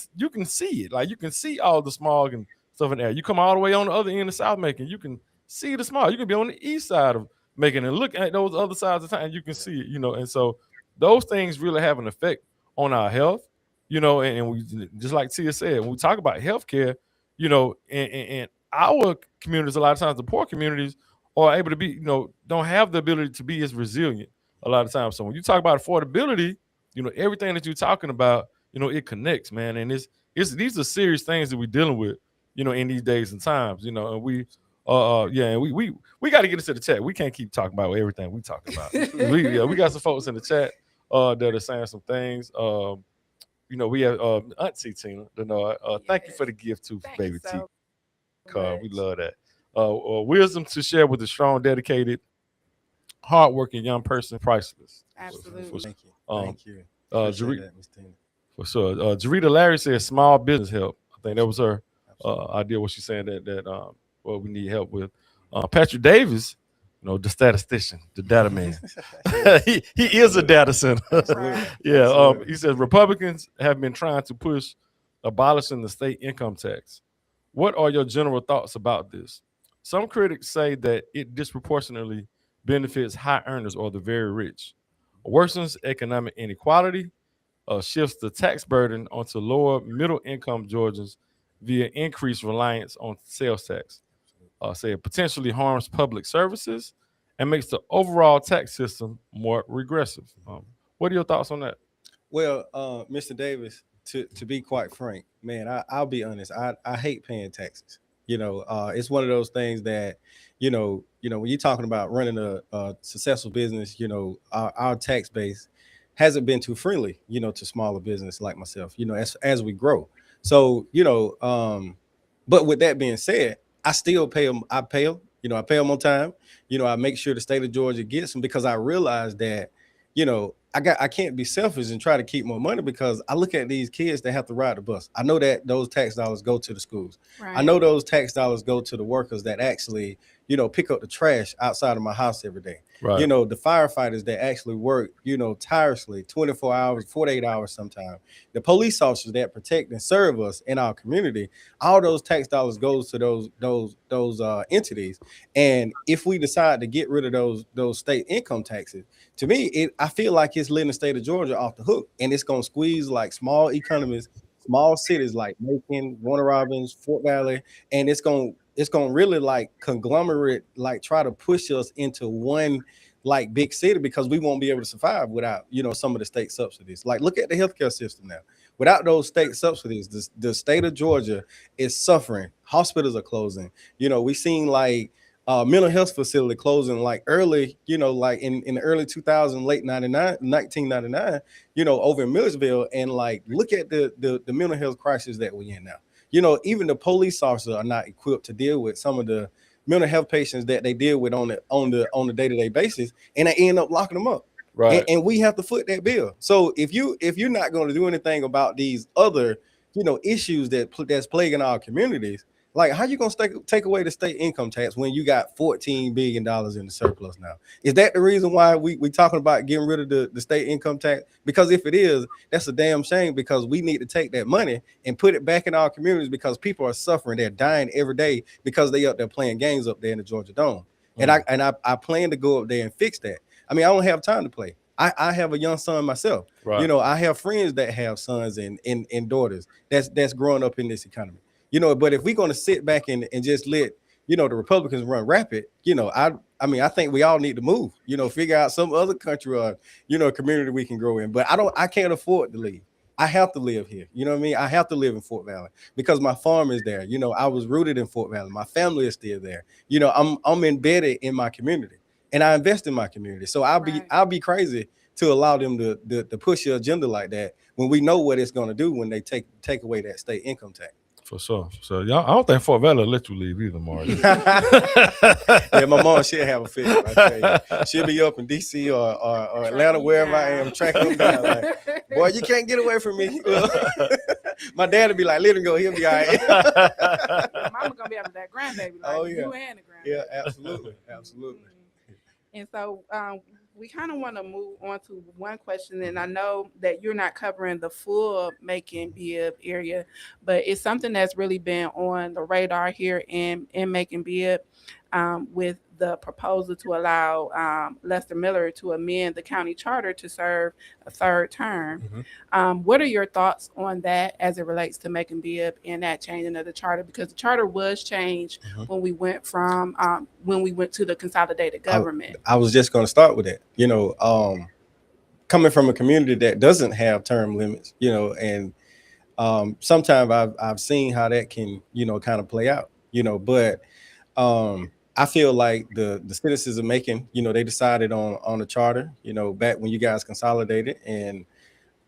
see it. Like you can see all the smog and stuff in the air. You come all the way on the other end of South Macon, you can see the smog. You can be on the east side of Macon and look at those other sides of town, and you can see it, you know. And so those things really have an effect on our health, you know, and we, just like Tia said, when we talk about healthcare, you know, in our communities, a lot of times the poor communities are able to be, you know, don't have the ability to be as resilient a lot of times. So when you talk about affordability, you know, everything that you're talking about, you know, it connects, man. And it's these are serious things that we're dealing with, you know, in these days and times, you know, and we and we got to get into the chat. We can't keep talking about everything we talking about. we got some folks in the chat that are saying some things. You know, we have Auntie Tina. Thank you for the gift too, baby T. We love that. Wisdom to share with a strong, dedicated, hardworking young person, priceless. Absolutely. Thank you. For sure. Jarita Larry says small business help. I think that was her idea. What she's saying that what we need help with. Patrick Davis, you know, the statistician, the data man. he is a data center. He says Republicans have been trying to push abolishing the state income tax. What are your general thoughts about this? Some critics say that it disproportionately benefits high earners or the very rich, worsens economic inequality, shifts the tax burden onto lower middle income Georgians via increased reliance on sales tax. Say it potentially harms public services and makes the overall tax system more regressive. What are your thoughts on that? Well, Mr. Davis, to be quite frank, man, I'll be honest. I hate paying taxes. You know, it's one of those things that, you know, when you're talking about running a successful business, you know, our tax base hasn't been too friendly, you know, to smaller business like myself, you know, as we grow. So, you know, but with that being said, I still pay them. I pay them, you know, I pay them on time. You know, I make sure the state of Georgia gets them because I realize that, you know, I can't be selfish and try to keep more money because I look at these kids that have to ride the bus. I know that those tax dollars go to the schools. Right. I know those tax dollars go to the workers that actually, you know, pick up the trash outside of my house every day. Right. You know, the firefighters that actually work, you know, tirelessly 24 hours, 48 hours sometimes. The police officers that protect and serve us in our community. All those tax dollars goes to those entities. And if we decide to get rid of those state income taxes, to me, I feel like it's letting the state of Georgia off the hook, and it's gonna squeeze like small economies, small cities like Macon, Warner Robins, Fort Valley, and it's gonna really like conglomerate, like try to push us into one like big city because we won't be able to survive without, you know, some of the state subsidies. Like look at the healthcare system now. Without those state subsidies, the state of Georgia is suffering. Hospitals are closing. You know, we've seen like mental health facility closing like early, you know, like in the early 2000s, late 1999, you know, over in Millersville. And like, look at the mental health crisis that we're in now. You know, even the police officers are not equipped to deal with some of the mental health patients that they deal with on the day-to-day basis, and they end up locking them up. Right. And we have to foot that bill. So if you're not going to do anything about these other, you know, issues that's plaguing our communities, like how you going to take away the state income tax when you got $14 billion in the surplus now? Is that the reason why we talking about getting rid of the state income tax? Because if it is, that's a damn shame because we need to take that money and put it back in our communities because people are suffering. They're dying every day because they up there playing games up there in the Georgia Dome. And I plan to go up there and fix that. I mean, I don't have time to play. I have a young son myself. Right. You know, I have friends that have sons and daughters that's growing up in this economy. You know, but if we're going to sit back and just let, you know, the Republicans run rapid, you know, I mean, I think we all need to move, you know, figure out some other country or, you know, community we can grow in. But I can't afford to leave. I have to live here. You know what I mean? I have to live in Fort Valley because my farm is there. You know, I was rooted in Fort Valley. My family is still there. You know, I'm embedded in my community and I invest in my community. So I'll be crazy to allow them to push your agenda like that when we know what it's going to do when they take away that state income tax. For sure. So y'all, I don't think Fort Valley will let you leave either, Mario. Yeah, my mom, she'll have a fit. I tell you. She'll be up in DC or Atlanta, wherever I am, tracking them down. Like, boy, you can't get away from me. My dad will be like, let him go. He'll be all right. Mama gonna be having that grandbaby, like Oh, yeah. you and the grandbaby. Yeah, absolutely. Absolutely. And so we kind of want to move on to one question, and I know that you're not covering the full Macon Bibb area, but it's something that's really been on the radar here in Macon Bibb with the proposal to allow Lester Miller to amend the county charter to serve a third term. What are your thoughts on that as it relates to Macon Bibb and that changing of the charter? Because the charter was changed when we went from to the consolidated government. I was just going to start with that. You know, coming from a community that doesn't have term limits, you know, and sometimes I've seen how that can, you know, kind of play out, you know, but I feel like the citizens of Macon, you know, they decided on the charter, you know, back when you guys consolidated, and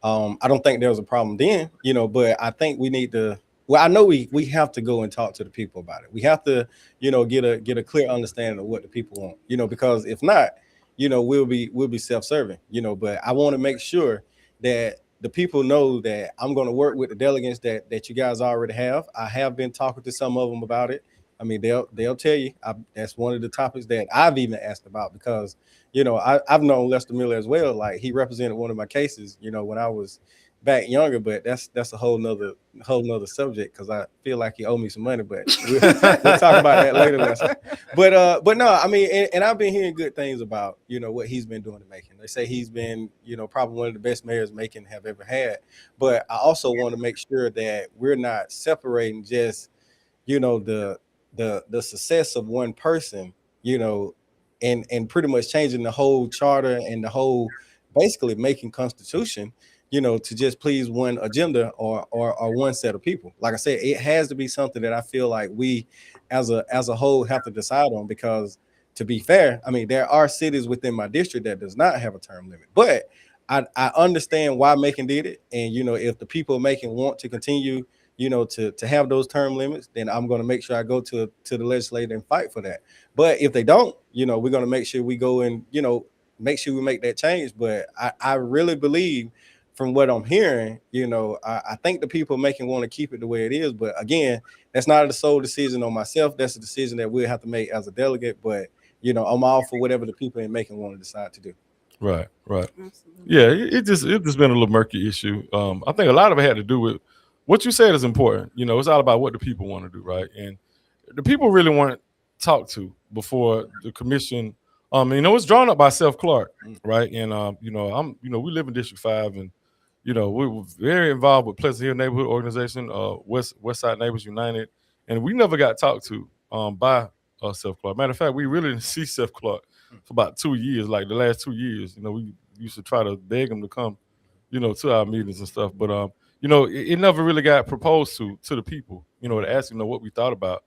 I don't think there was a problem then, you know, but I think we need to. Well, I know we have to go and talk to the people about it. We have to, you know, get a clear understanding of what the people want, you know, because if not, you know, we'll be self-serving, you know. But I want to make sure that the people know that I'm going to work with the delegates that you guys already have. I have been talking to some of them about it. I mean, they'll tell you that's one of the topics that I've even asked about, because, you know, I've known Lester Miller as well. Like, he represented one of my cases, you know, when I was back younger, but that's a whole nother subject, because I feel like he owed me some money, but we'll talk about that later. Lester. But no, I mean, and I've been hearing good things about, you know, what he's been doing in Macon. They say he's been, you know, probably one of the best mayors Macon have ever had. But I also want to make sure that we're not separating just, you know, the success of one person, you know, and pretty much changing the whole charter and the whole, basically making constitution, you know, to just please one agenda or one set of people. Like I said, it has to be something that I feel like we as a whole have to decide on, because, to be fair, I mean, there are cities within my district that does not have a term limit, but I understand why Macon did it. And, you know, if the people of Macon want to continue, you know, to have those term limits, then I'm going to make sure I go to the legislature and fight for that. But if they don't, you know, we're going to make sure we go and, you know, make sure we make that change. But I really believe, from what I'm hearing, you know, I think the people Macon want to keep it the way it is. But again, that's not the sole decision on myself. That's a decision that we'll have to make as a delegate. But, you know, I'm all for whatever the people in Macon want to decide to do. Right. Absolutely. Yeah, it just been a little murky issue. I think a lot of it had to do with what you said is important. You know, it's all about what the people want to do, right? And the people really want to talk to before the commission. You know, it's drawn up by Seth Clark, right? And you know, we live in District 5, and, you know, we were very involved with Pleasant Hill Neighborhood Organization, West Side Neighbors United, and we never got talked to by Seth Clark. Matter of fact, we really didn't see Seth Clark for about 2 years, like the last 2 years. You know, we used to try to beg him to come, you know, to our meetings and stuff. But you know, it never really got proposed to the people, you know, to ask, you know, what we thought about.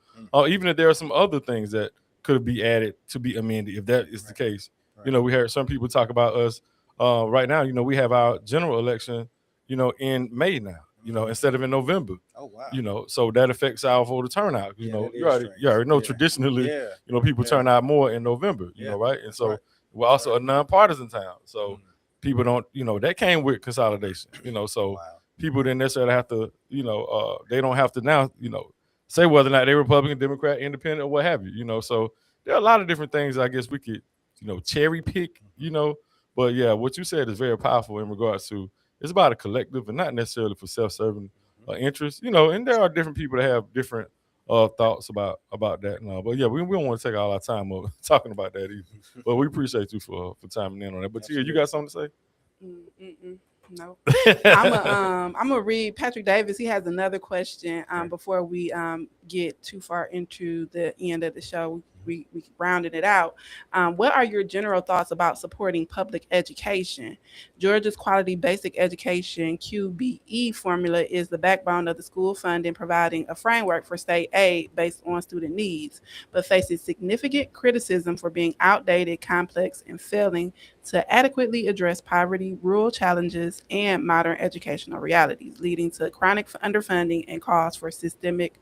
Even if there are some other things that could be added to be amended, if that is the case. You know, we heard some people talk about us right now. You know, we have our general election, you know, in May now, you know, instead of in November. Oh, wow. You know, so that affects our voter turnout. You know, you already know traditionally, Yeah. you know, people turn out more in November, you know, right? And so we're also a nonpartisan town. So people don't, you know, that came with consolidation, you know, so people didn't necessarily have to, you know, they don't have to now, you know, say whether or not they're Republican, Democrat, Independent, or what have you, you know. So there are a lot of different things I guess we could, you know, cherry pick, you know. But yeah, what you said is very powerful in regards to, it's about a collective and not necessarily for self-serving interest, you know. And there are different people that have different thoughts about that now. But yeah, we don't want to take all our time up talking about that either. But we appreciate you for chiming in on that. But Tia, you got something to say? No. I'm gonna read Patrick Davis. He has another question before we get too far into the end of the show. we rounded it out. What are your general thoughts about supporting public education? Georgia's Quality Basic Education QBE formula is the backbone of the school funding, providing a framework for state aid based on student needs, but faces significant criticism for being outdated, complex, and failing to adequately address poverty, rural challenges, and modern educational realities, leading to chronic underfunding and calls for systemic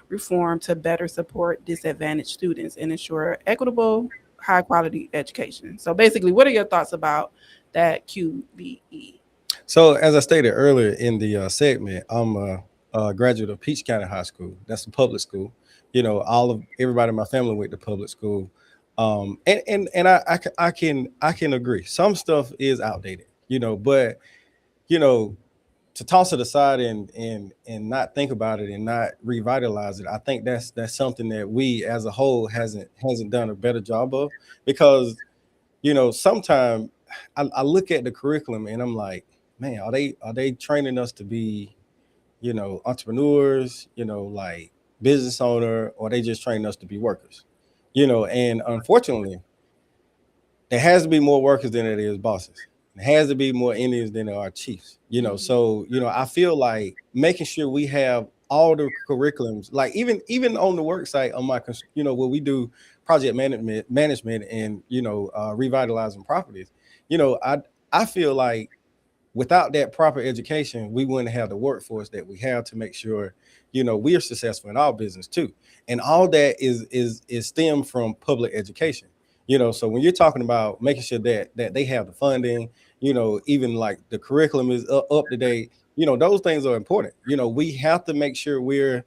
reform to better support disadvantaged students and ensure equitable, high quality education. So basically, what are your thoughts about that QBE? So, as I stated earlier in the segment, I'm a graduate of Peach County High School. That's a public school. All of everybody in my family went to public school, and I can agree. Some stuff is outdated, but you know, to toss it aside and not think about it and not revitalize it, I think that's something that we as a whole hasn't done a better job of, because sometimes I look at the curriculum and I'm like, man, are they training us to be, entrepreneurs, like business owner, or they just training us to be workers? And unfortunately, there has to be more workers than it is bosses. There has to be more Indians than there are chiefs. So I feel like making sure we have all the curriculums, like even on the work site on my, where we do project management and revitalizing properties. I feel like without that proper education, we wouldn't have the workforce that we have to make sure, we are successful in our business too. And all that is stemmed from public education. So when you're talking about making sure that they have the funding, even like the curriculum is up to date, those things are important. We have to make sure we're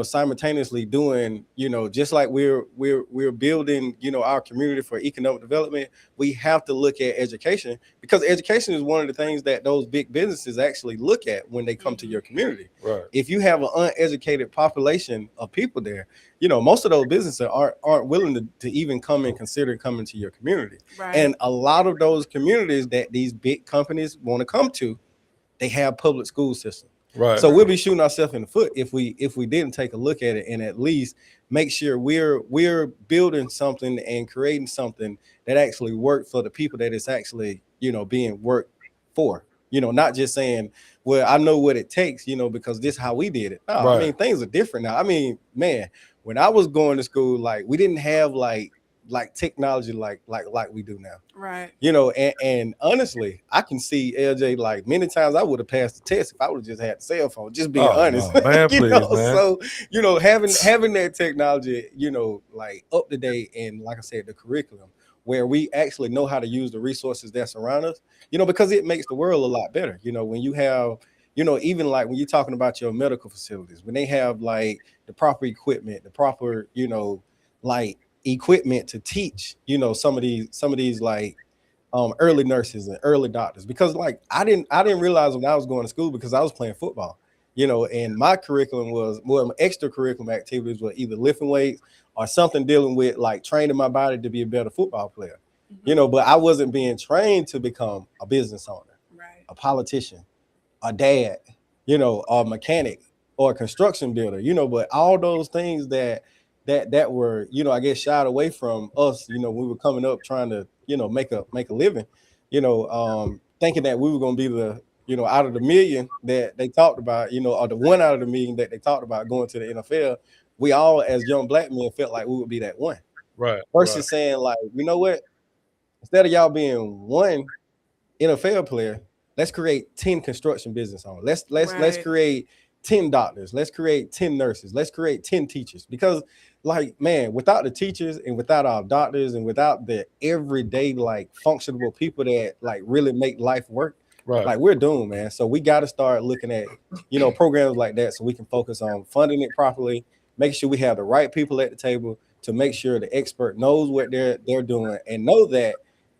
simultaneously doing, just like we're building, our community for economic development. We have to look at education, because education is one of the things that those big businesses actually look at when they come to your community. Right. If you have an uneducated population of people there, most of those businesses aren't willing to even come and consider coming to your community. Right. And a lot of those communities that these big companies want to come to, they have public school systems. Right. So we'll be shooting ourselves in the foot if we didn't take a look at it and at least make sure we're building something and creating something that actually works for the people that it's actually being worked for. Not just saying, well, I know what it takes, because this is how we did it. No, Right. I mean, things are different now. I mean, man, when I was going to school, like we didn't have like technology like we do now. Right. And honestly, I can see LJ, like many times I would have passed the test if I would have just had the cell phone, just being honest. No, man, please, man. So, having that technology, like up to date, and like I said, the curriculum where we actually know how to use the resources that surround us, because it makes the world a lot better. When you have, even like when you're talking about your medical facilities, when they have like the proper equipment, the proper, like equipment to teach, some of these like early nurses and early doctors, because like I didn't realize when I was going to school, because I was playing football, and my curriculum was more extracurricular activities were either lifting weights or something dealing with like training my body to be a better football player. But I wasn't being trained to become a business owner, Right. a politician, a dad, or a mechanic or a construction builder, but all those things that were, I guess, shied away from us, when we were coming up trying to, make a living, thinking that we were going to be the, out of the million that they talked about, or the one out of the million that they talked about going to the NFL. We all, as young black men, felt like we would be that one. Right. Versus saying like, you know what, instead of y'all being one NFL player, let's create 10 construction business owners. Let's Right. create 10 doctors. Let's create 10 nurses. Let's create 10 teachers. Because like, man, without the teachers and without our doctors and without the everyday like functional people that like really make life work, Right. like we're doomed, man. So we got to start looking at, programs like that so we can focus on funding it properly, making sure we have the right people at the table to make sure the expert knows what they're doing, and know that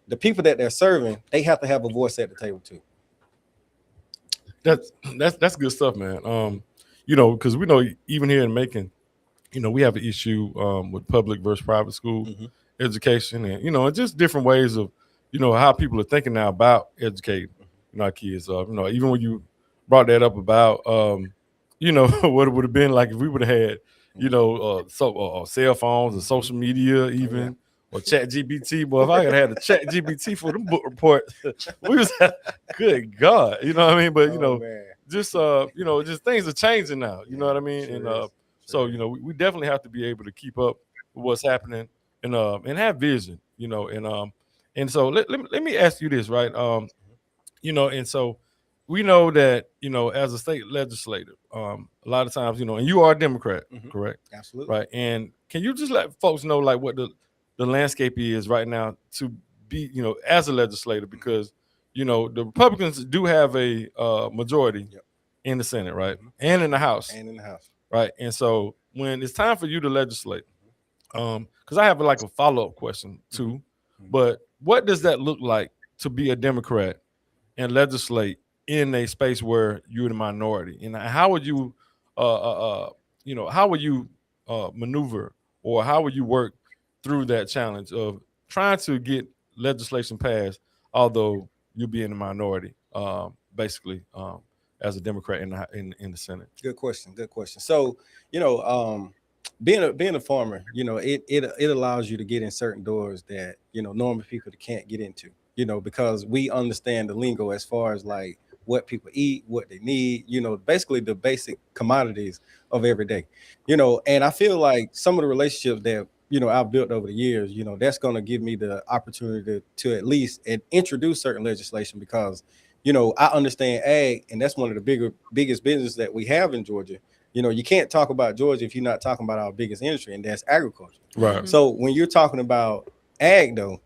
the people that they're serving, they have to have a voice at the table too. That's good stuff, man. Because we know even here in Macon, we have an issue with public versus private school education, and and just different ways of how people are thinking now about educating our kids. Even when you brought that up about what it would have been like if we would have had cell phones and social media even. Or Chat GBT, boy. If I could have had the Chat GBT for them book reports, we was good God, you know what I mean? But just things are changing now, you know what I mean? We definitely have to be able to keep up with what's happening and have vision, and so let me ask you this, right? And so we know that, as a state legislator, a lot of times, and you are a Democrat, correct? Absolutely. Right. And can you just let folks know like what the landscape is right now to be, as a legislator, because, the Republicans do have a majority in the Senate, right? And in the House. And in the House. Right. And so when it's time for you to legislate, because I have like a follow-up question too, but what does that look like to be a Democrat and legislate in a space where you're the minority? And how would you, maneuver, or how would you work through that challenge of trying to get legislation passed, although you be in the minority, as a Democrat in the Senate? Good question. So, being a farmer, it allows you to get in certain doors that, normal people can't get into, because we understand the lingo as far as like what people eat, what they need, basically the basic commodities of every day, and I feel like some of the relationships that, I've built over the years, that's going to give me the opportunity to at least introduce certain legislation, because, I understand ag, and that's one of the biggest businesses that we have in Georgia. You can't talk about Georgia if you're not talking about our biggest industry, and that's agriculture. Right. So when you're talking about ag, though,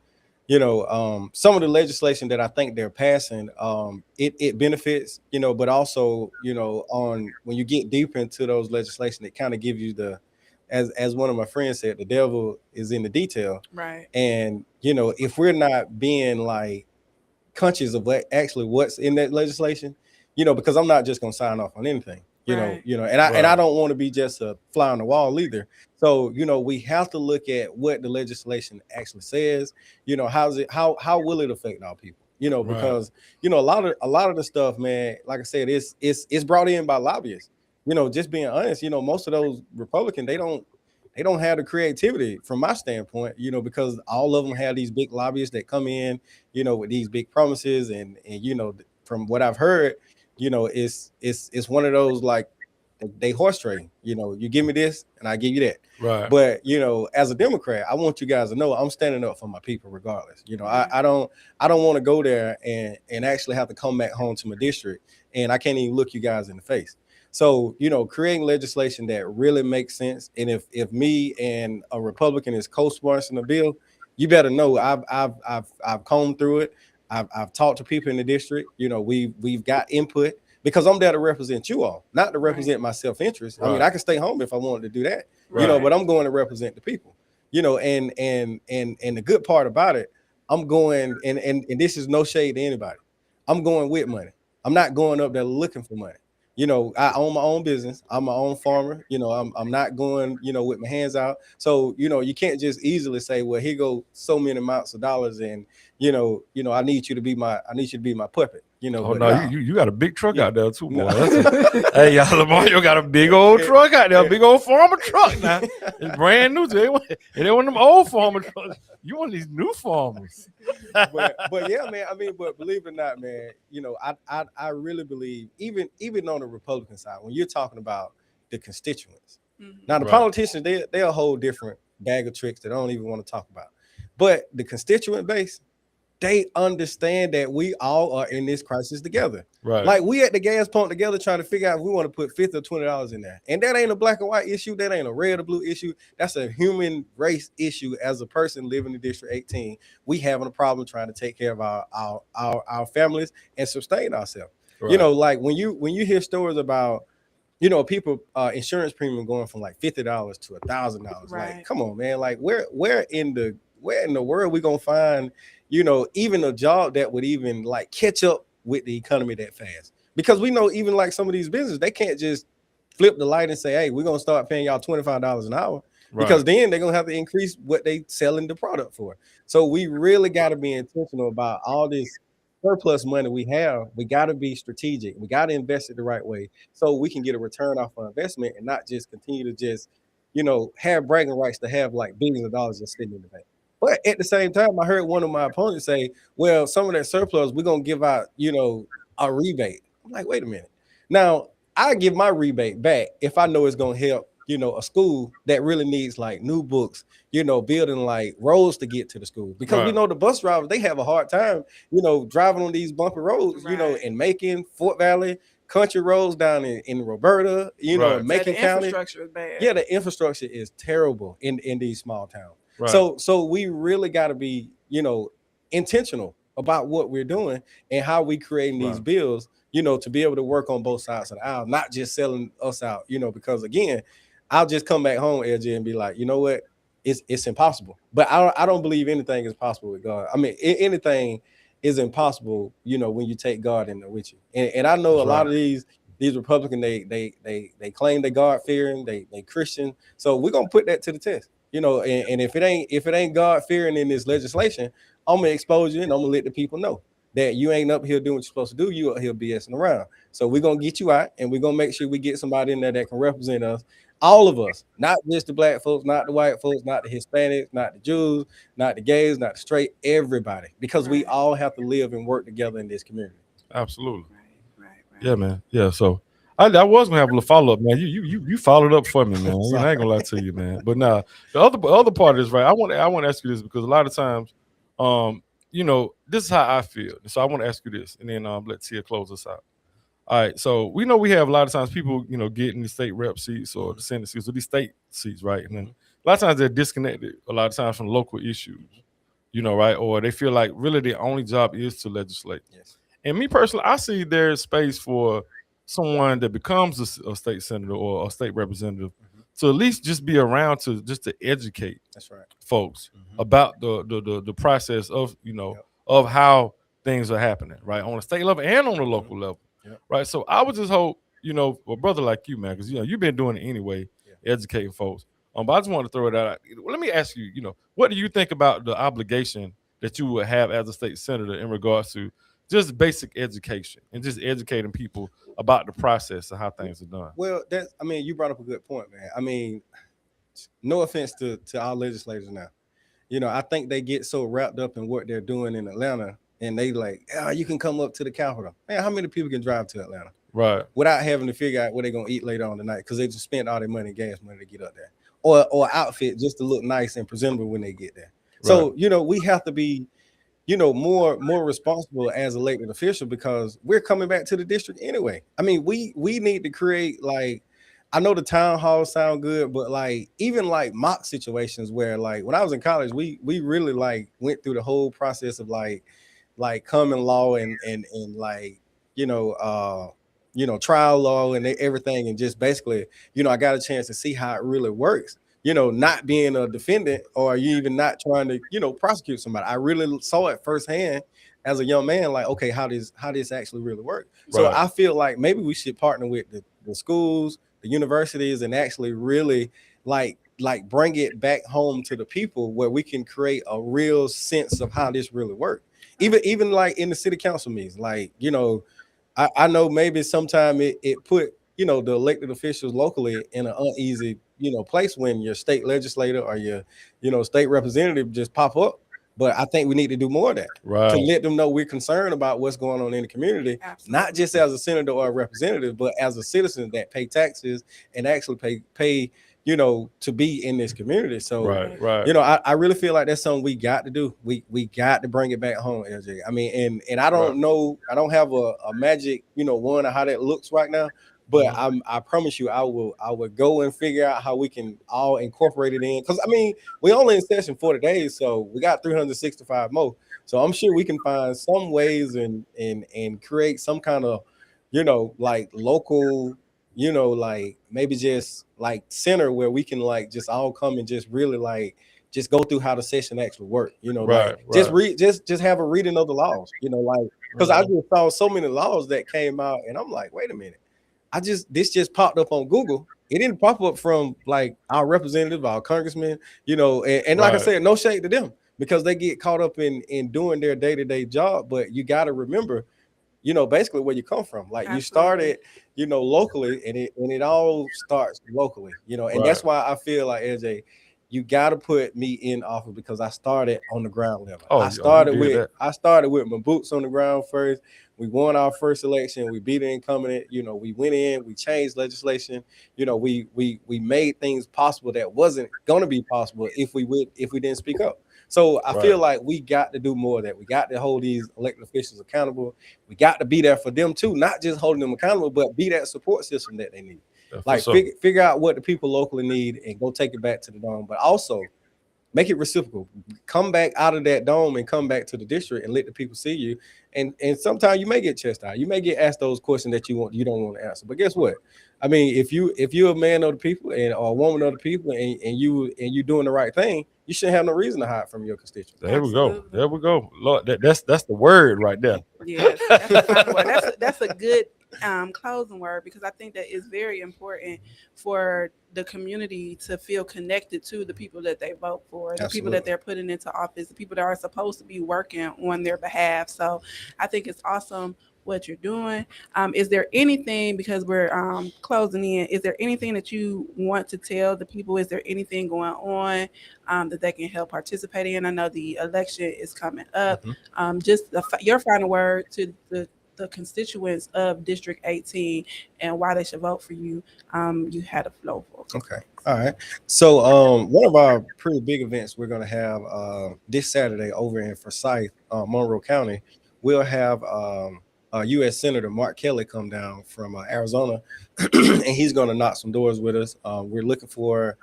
some of the legislation that I think they're passing, it benefits, but also, on when you get deep into those legislation, it kind of gives you as one of my friends said, the devil is in the detail. Right. And, if we're not being like conscious of what's in that legislation, because I'm not just going to sign off on anything. And I don't want to be just a fly on the wall either. So, we have to look at what the legislation actually says. How will it affect our people? Because a lot of the stuff, man, like I said, it's brought in by lobbyists. Just being honest, most of those Republicans, they don't have the creativity from my standpoint, because all of them have these big lobbyists that come in, with these big promises, and from what I've heard, it's one of those like they horse trading. You give me this and I give you that. Right. But as a Democrat, I want you guys to know I'm standing up for my people regardless. I don't want to go there and actually have to come back home to my district and I can't even look you guys in the face. So, creating legislation that really makes sense. And if me and a Republican is co-sponsoring a bill, you better know I've combed through it. I've talked to people in the district. We've got input, because I'm there to represent you all, not to represent my self-interest. I mean, I can stay home if I wanted to do that, but I'm going to represent the people, and the good part about it, I'm going, and this is no shade to anybody. I'm going with money. I'm not going up there looking for money. I own my own business. I'm my own farmer. I'm not going, with my hands out. So, you can't just easily say, well, here go so many amounts of dollars, and I need you to be my puppet. You got a big truck out there too, boy. Hey, y'all, Lamar, you got a big old truck out there, a big old farmer truck now. It's brand new. They want them old farmer trucks. You want these new farmers. but yeah, man. I mean, but believe it or not, man, I really believe, even on the Republican side, when you're talking about the constituents. Now the politicians, they're a whole different bag of tricks that I don't even want to talk about. But the constituent base, they understand that we all are in this crisis together. Right. Like we at the gas pump together trying to figure out if we want to put $50 or $20 in there. And that ain't a black and white issue. That ain't a red or blue issue. That's a human race issue. As a person living in District 18, we having a problem trying to take care of our families and sustain ourselves. Right. Like when you hear stories about, people insurance premium going from like $50 to $1,000. Right. Like, come on, man. Like where in the world we gonna find, even a job that would even like catch up with the economy that fast? Because we know even like some of these businesses, they can't just flip the light and say, hey, we're gonna start paying y'all $25 an hour. Right. Because then they're gonna have to increase what they selling the product for. So we really got to be intentional about all this surplus money we have. We got to be strategic. We got to invest it the right way so we can get a return off our investment and not just continue to just have bragging rights to have like billions of dollars just sitting in the bank. But at the same time, I heard one of my opponents say, well, some of that surplus, we're going to give out, a rebate. I'm like, wait a minute. Now, I give my rebate back if I know it's going to help, a school that really needs like new books, building like roads to get to the school. Because we Right. know the bus drivers, they have a hard time, driving on these bumpy roads, Right. in Macon, Fort Valley, country roads down in Roberta, Right. in So Macon the County. infrastructure is bad. Yeah, the infrastructure is terrible in these small towns. Right. So we really got to be, intentional about what we're doing and how we creating these Right. bills, to be able to work on both sides of the aisle, not just selling us out, because again, I'll just come back home, LJ, and be like, you know what? It's impossible. But I don't believe anything is possible with God. I mean, anything is impossible, when you take God in there with you. And I know That's a lot right. of these Republicans, they claim they God fearing, they Christian. So we're gonna put that to the test. And if it ain't God fearing in this legislation, I'm gonna expose you and I'm gonna let the people know that you ain't up here doing what you're supposed to do. You up here BSing around. So we're gonna get you out and we're gonna make sure we get somebody in there that can represent us, all of us, not just the black folks, not the white folks, not the Hispanics, not the Jews, not the gays, not the straight, everybody, because we Right. all have to live and work together in this community. Absolutely. Right. Yeah, man. Yeah. So I was gonna have a little follow up, man. You followed up for me, man. I ain't gonna lie to you, man. But now the other part is right. I want to ask you this because a lot of times, this is how I feel. So I want to ask you this, and then let Tia close us out. All right. So we know we have a lot of times people, get in the state rep seats or the Senate seats or these state seats, right? And then a lot of times they're disconnected a lot of times from local issues, right? Or they feel like really their only job is to legislate. Yes. And me personally, I see there's space for someone that becomes a state senator or a state representative to at least just be around to educate That's right. folks about the process of Yep. of how things are happening, right, on a state level and on a local level, Yep. right. So I would just hope, a brother like you, man, because you've been doing it anyway, educating folks. But I just want to throw it out. Let me ask you, what do you think about the obligation that you would have as a state senator in regards to just basic education and just educating people about the process of how things are done? Well, you brought up a good point, man. I mean, no offense to our legislators now. I think they get so wrapped up in what they're doing in Atlanta and they like, you can come up to the Capitol. Man, how many people can drive to Atlanta Right. without having to figure out what they're gonna eat later on tonight because they just spent all their money, gas money to get up there, or outfit just to look nice and presentable when they get there. So we have to be, more responsible as elected official because we're coming back to the district anyway. I mean, we need to create like, I know the town halls sound good, but like even like mock situations where like when I was in college, we really like went through the whole process of like common law and like trial law and everything, and just basically I got a chance to see how it really works. Not being a defendant or you even not trying to prosecute somebody. I really saw it firsthand as a young man, like, okay, how this actually really work. So Right. I feel like maybe we should partner with the schools, the universities, and actually really like bring it back home to the people where we can create a real sense of how this really works. Even like in the city council meetings, like, I know maybe sometime it put, the elected officials locally in an uneasy, place when your state legislator or your, state representative just pop up. But I think we need to do more of that to Right. let them know we're concerned about what's going on in the community, Absolutely. not just as a senator or a representative, but as a citizen that pay taxes and actually pay, to be in this community. So, Right. Right. I really feel like that's something we got to do. We got to bring it back home, LJ. I mean, and I don't Right. know, I don't have a magic, one of how that looks right now. But I promise you, I will go and figure out how we can all incorporate it in. Because I mean, we only in session 40 days, so we got 365 more. So I'm sure we can find some ways and create some kind of, like local, like maybe just like center where we can like just all come and just really like just go through how the session actually work. Right. Like just Right. read, just have a reading of the laws. Like because I just saw so many laws that came out, and I'm like, wait a minute. This just popped up on Google. It didn't pop up from like our representative, our congressman, and like I Right. said, no shade to them because they get caught up in doing their day-to-day job. But you got to remember, basically where you come from. Like you Absolutely. started, locally, and it all starts locally, and that's Right. why I feel like LJ, you got to put me in office because I started on the ground level. Oh, you did that. I started with my boots on the ground first. We won our first election. We beat an incumbent. We went in. We changed legislation. We made things possible that wasn't going to be possible if we didn't speak up. So I feel Right. like we got to do more of that. We got to hold these elected officials accountable. We got to be there for them too, not just holding them accountable, but be that support system that they need. Yeah, for Like sure. figure out what the people locally need and go take it back to the dome. But also make it reciprocal. Come back out of that dome and come back to the district and let the people see you. And sometimes you may get chastised. You may get asked those questions that you don't want to answer. But guess what? I mean, if you're a man of the people or a woman of the people and you doing the right thing, you shouldn't have no reason to hide from your constituents. There we go. Absolutely. There we go. Lord, that's the word right there. Yes, that's a final word. That's a good closing word, because I think that is very important for the community to feel connected to the people that they vote for, the people that Absolutely. they're putting into office, the people that are supposed to be working on their behalf. So I think it's awesome what you're doing. Is there anything, because we're closing in, is there anything that you want to tell the people? Is there anything going on that they can help participate in? I know the election is coming up. Just your final word to the constituents of District 18 and why they should vote for you. You had a flow for. Okay. All right. So one of our pretty big events we're going to have this Saturday over in Forsyth, Monroe County. We'll have U.S. Senator Mark Kelly come down from Arizona, and he's going to knock some doors with us. We're looking for,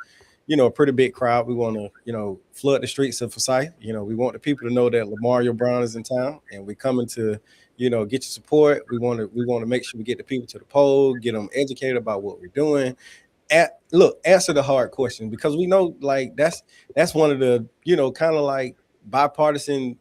a pretty big crowd. We want to, flood the streets of Forsyth. We want the people to know that Lamario Brown is in town, and we're coming to, get your support. We want to make sure we get the people to the poll, get them educated about what we're doing. Answer the hard question, because we know like that's one of the, kind of like bipartisan,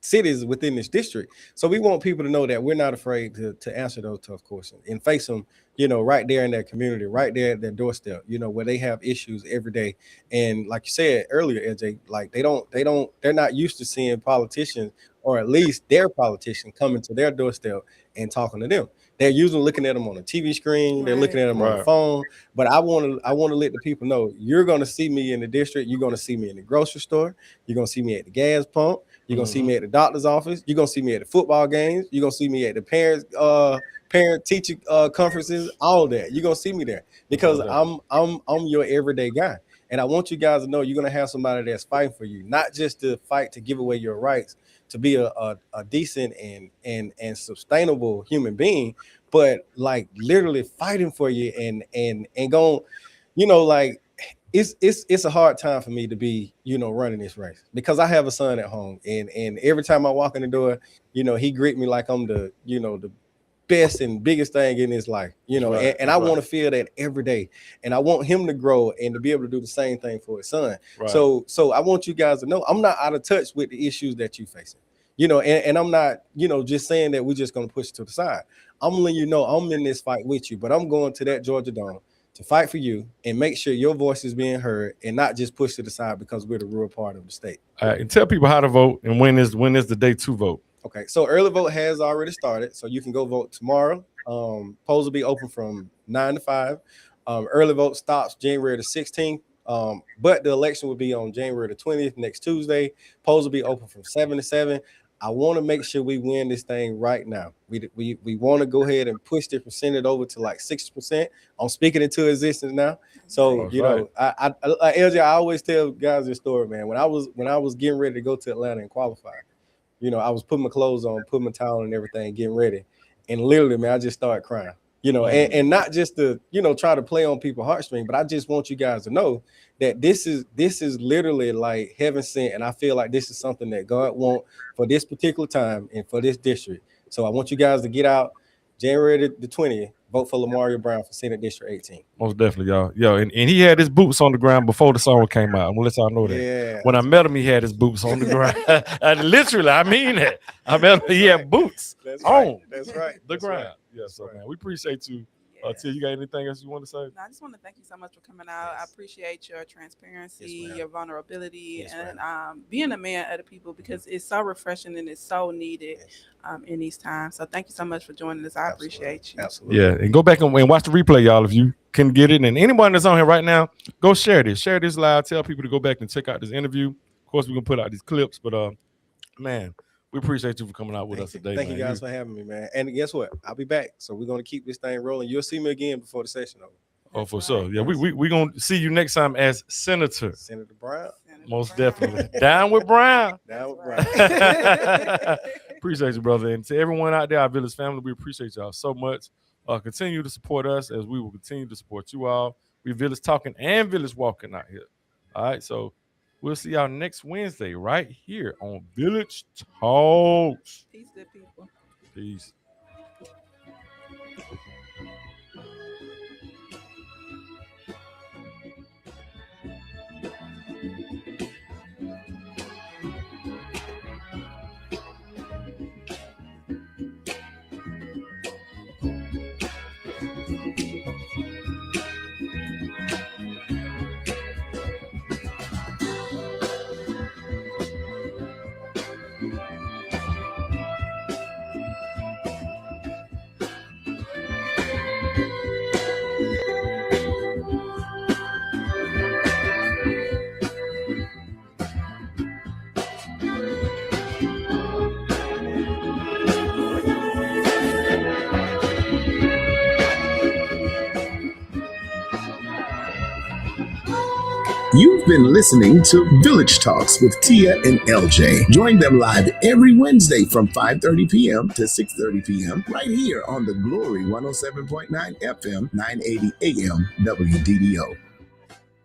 cities within this district. So we want people to know that we're not afraid to answer those tough questions and face them, right there in their community, right there at their doorstep, where they have issues every day. And like you said earlier, LJ, like they're not used to seeing politicians, or at least their politician, coming to their doorstep and talking to them. They're usually looking at them on a TV screen, they're looking at them on the phone. But I want to let the people know, you're going to see me in the district, you're going to see me in the grocery store, you're going to see me at the gas pump, you're gonna see me at the doctor's office. You're gonna see me at the football games. You're gonna see me at the parent teacher conferences. All that you're gonna see me there, because I'm your everyday guy, and I want you guys to know you're gonna have somebody that's fighting for you, not just to fight to give away your rights, to be a decent and sustainable human being, but like literally fighting for you and going, like. It's a hard time for me to be, running this race, because I have a son at home, and every time I walk in the door, he greet me like I'm the, the best and biggest thing in his life, and I want to feel that every day, and I want him to grow and to be able to do the same thing for his son. So I want you guys to know I'm not out of touch with the issues that you're facing, and I'm not, just saying that we're just going to push it to the side. I'm letting you know I'm in this fight with you, but I'm going to that Georgia Dome to fight for you and make sure your voice is being heard and not just pushed to the side because we're the rural part of the state. And tell people how to vote and when is the day to vote. Okay, so early vote has already started, so you can go vote tomorrow. Polls will be open from 9 to 5. Early vote stops January the 16th, but the election will be on January the 20th, next Tuesday. Polls will be open from 7 to 7. I want to make sure we win this thing right now. We want to go ahead and push the percentage over to like 60%. I'm speaking into existence now. So I LJ, I always tell guys this story, man. When I was getting ready to go to Atlanta and qualify, I was putting my clothes on, putting my towel and everything, getting ready, and literally, man, I just started crying. And not just to, try to play on people's heartstrings, but I just want you guys to know that this is literally like heaven sent. And I feel like this is something that God wants for this particular time and for this district. So I want you guys to get out January the 20th, vote for Lamario Brown for Senate District 18. Most definitely, y'all. Yo, and he had his boots on the ground before the song came out. I'm gonna let y'all know that. Yeah, when I met him, he had his boots on the ground. Literally, I mean that. I met him, he had boots That's on. That's right. The ground. Yeah, so man, we appreciate you Tia, you got anything else you want to say? No, I just want to thank you so much for coming out. I appreciate your transparency, Yes, ma'am. your vulnerability, Yes, and being a man of the people, because it's so refreshing and it's so needed in these times. So thank you so much for joining us. I appreciate you. Absolutely. Yeah, and go back and watch the replay, y'all, if you can get it. And anyone that's on here right now, go share this. Share this live. Tell people to go back and check out this interview. Of course, we're going to put out these clips, but man, we appreciate you for coming out with us today. Thank you guys for having me, man. And guess what? I'll be back. So we're going to keep this thing rolling. You'll see me again before the session over. Oh, for sure. Yeah, we going to see you next time as Senator. Senator Brown. Most definitely. Down with Brown. Down with Brown. Appreciate you, brother. And to everyone out there, our Village family, we appreciate y'all so much. Continue to support us as we will continue to support you all. We Village talking and Village walking out here. All right, so we'll see y'all next Wednesday right here on Village Talks. Peace, good people. Peace. You've been listening to Village Talks with Tia and LJ. Join them live every Wednesday from 5:30 p.m. to 6:30 p.m. right here on the Glory 107.9 FM, 980 AM, WDDO.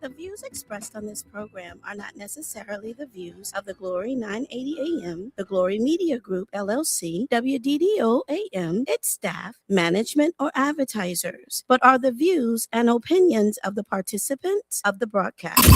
The views expressed on this program are not necessarily the views of the Glory 980 AM, the Glory Media Group, LLC, WDDO AM, its staff, management, or advertisers, but are the views and opinions of the participants of the broadcast.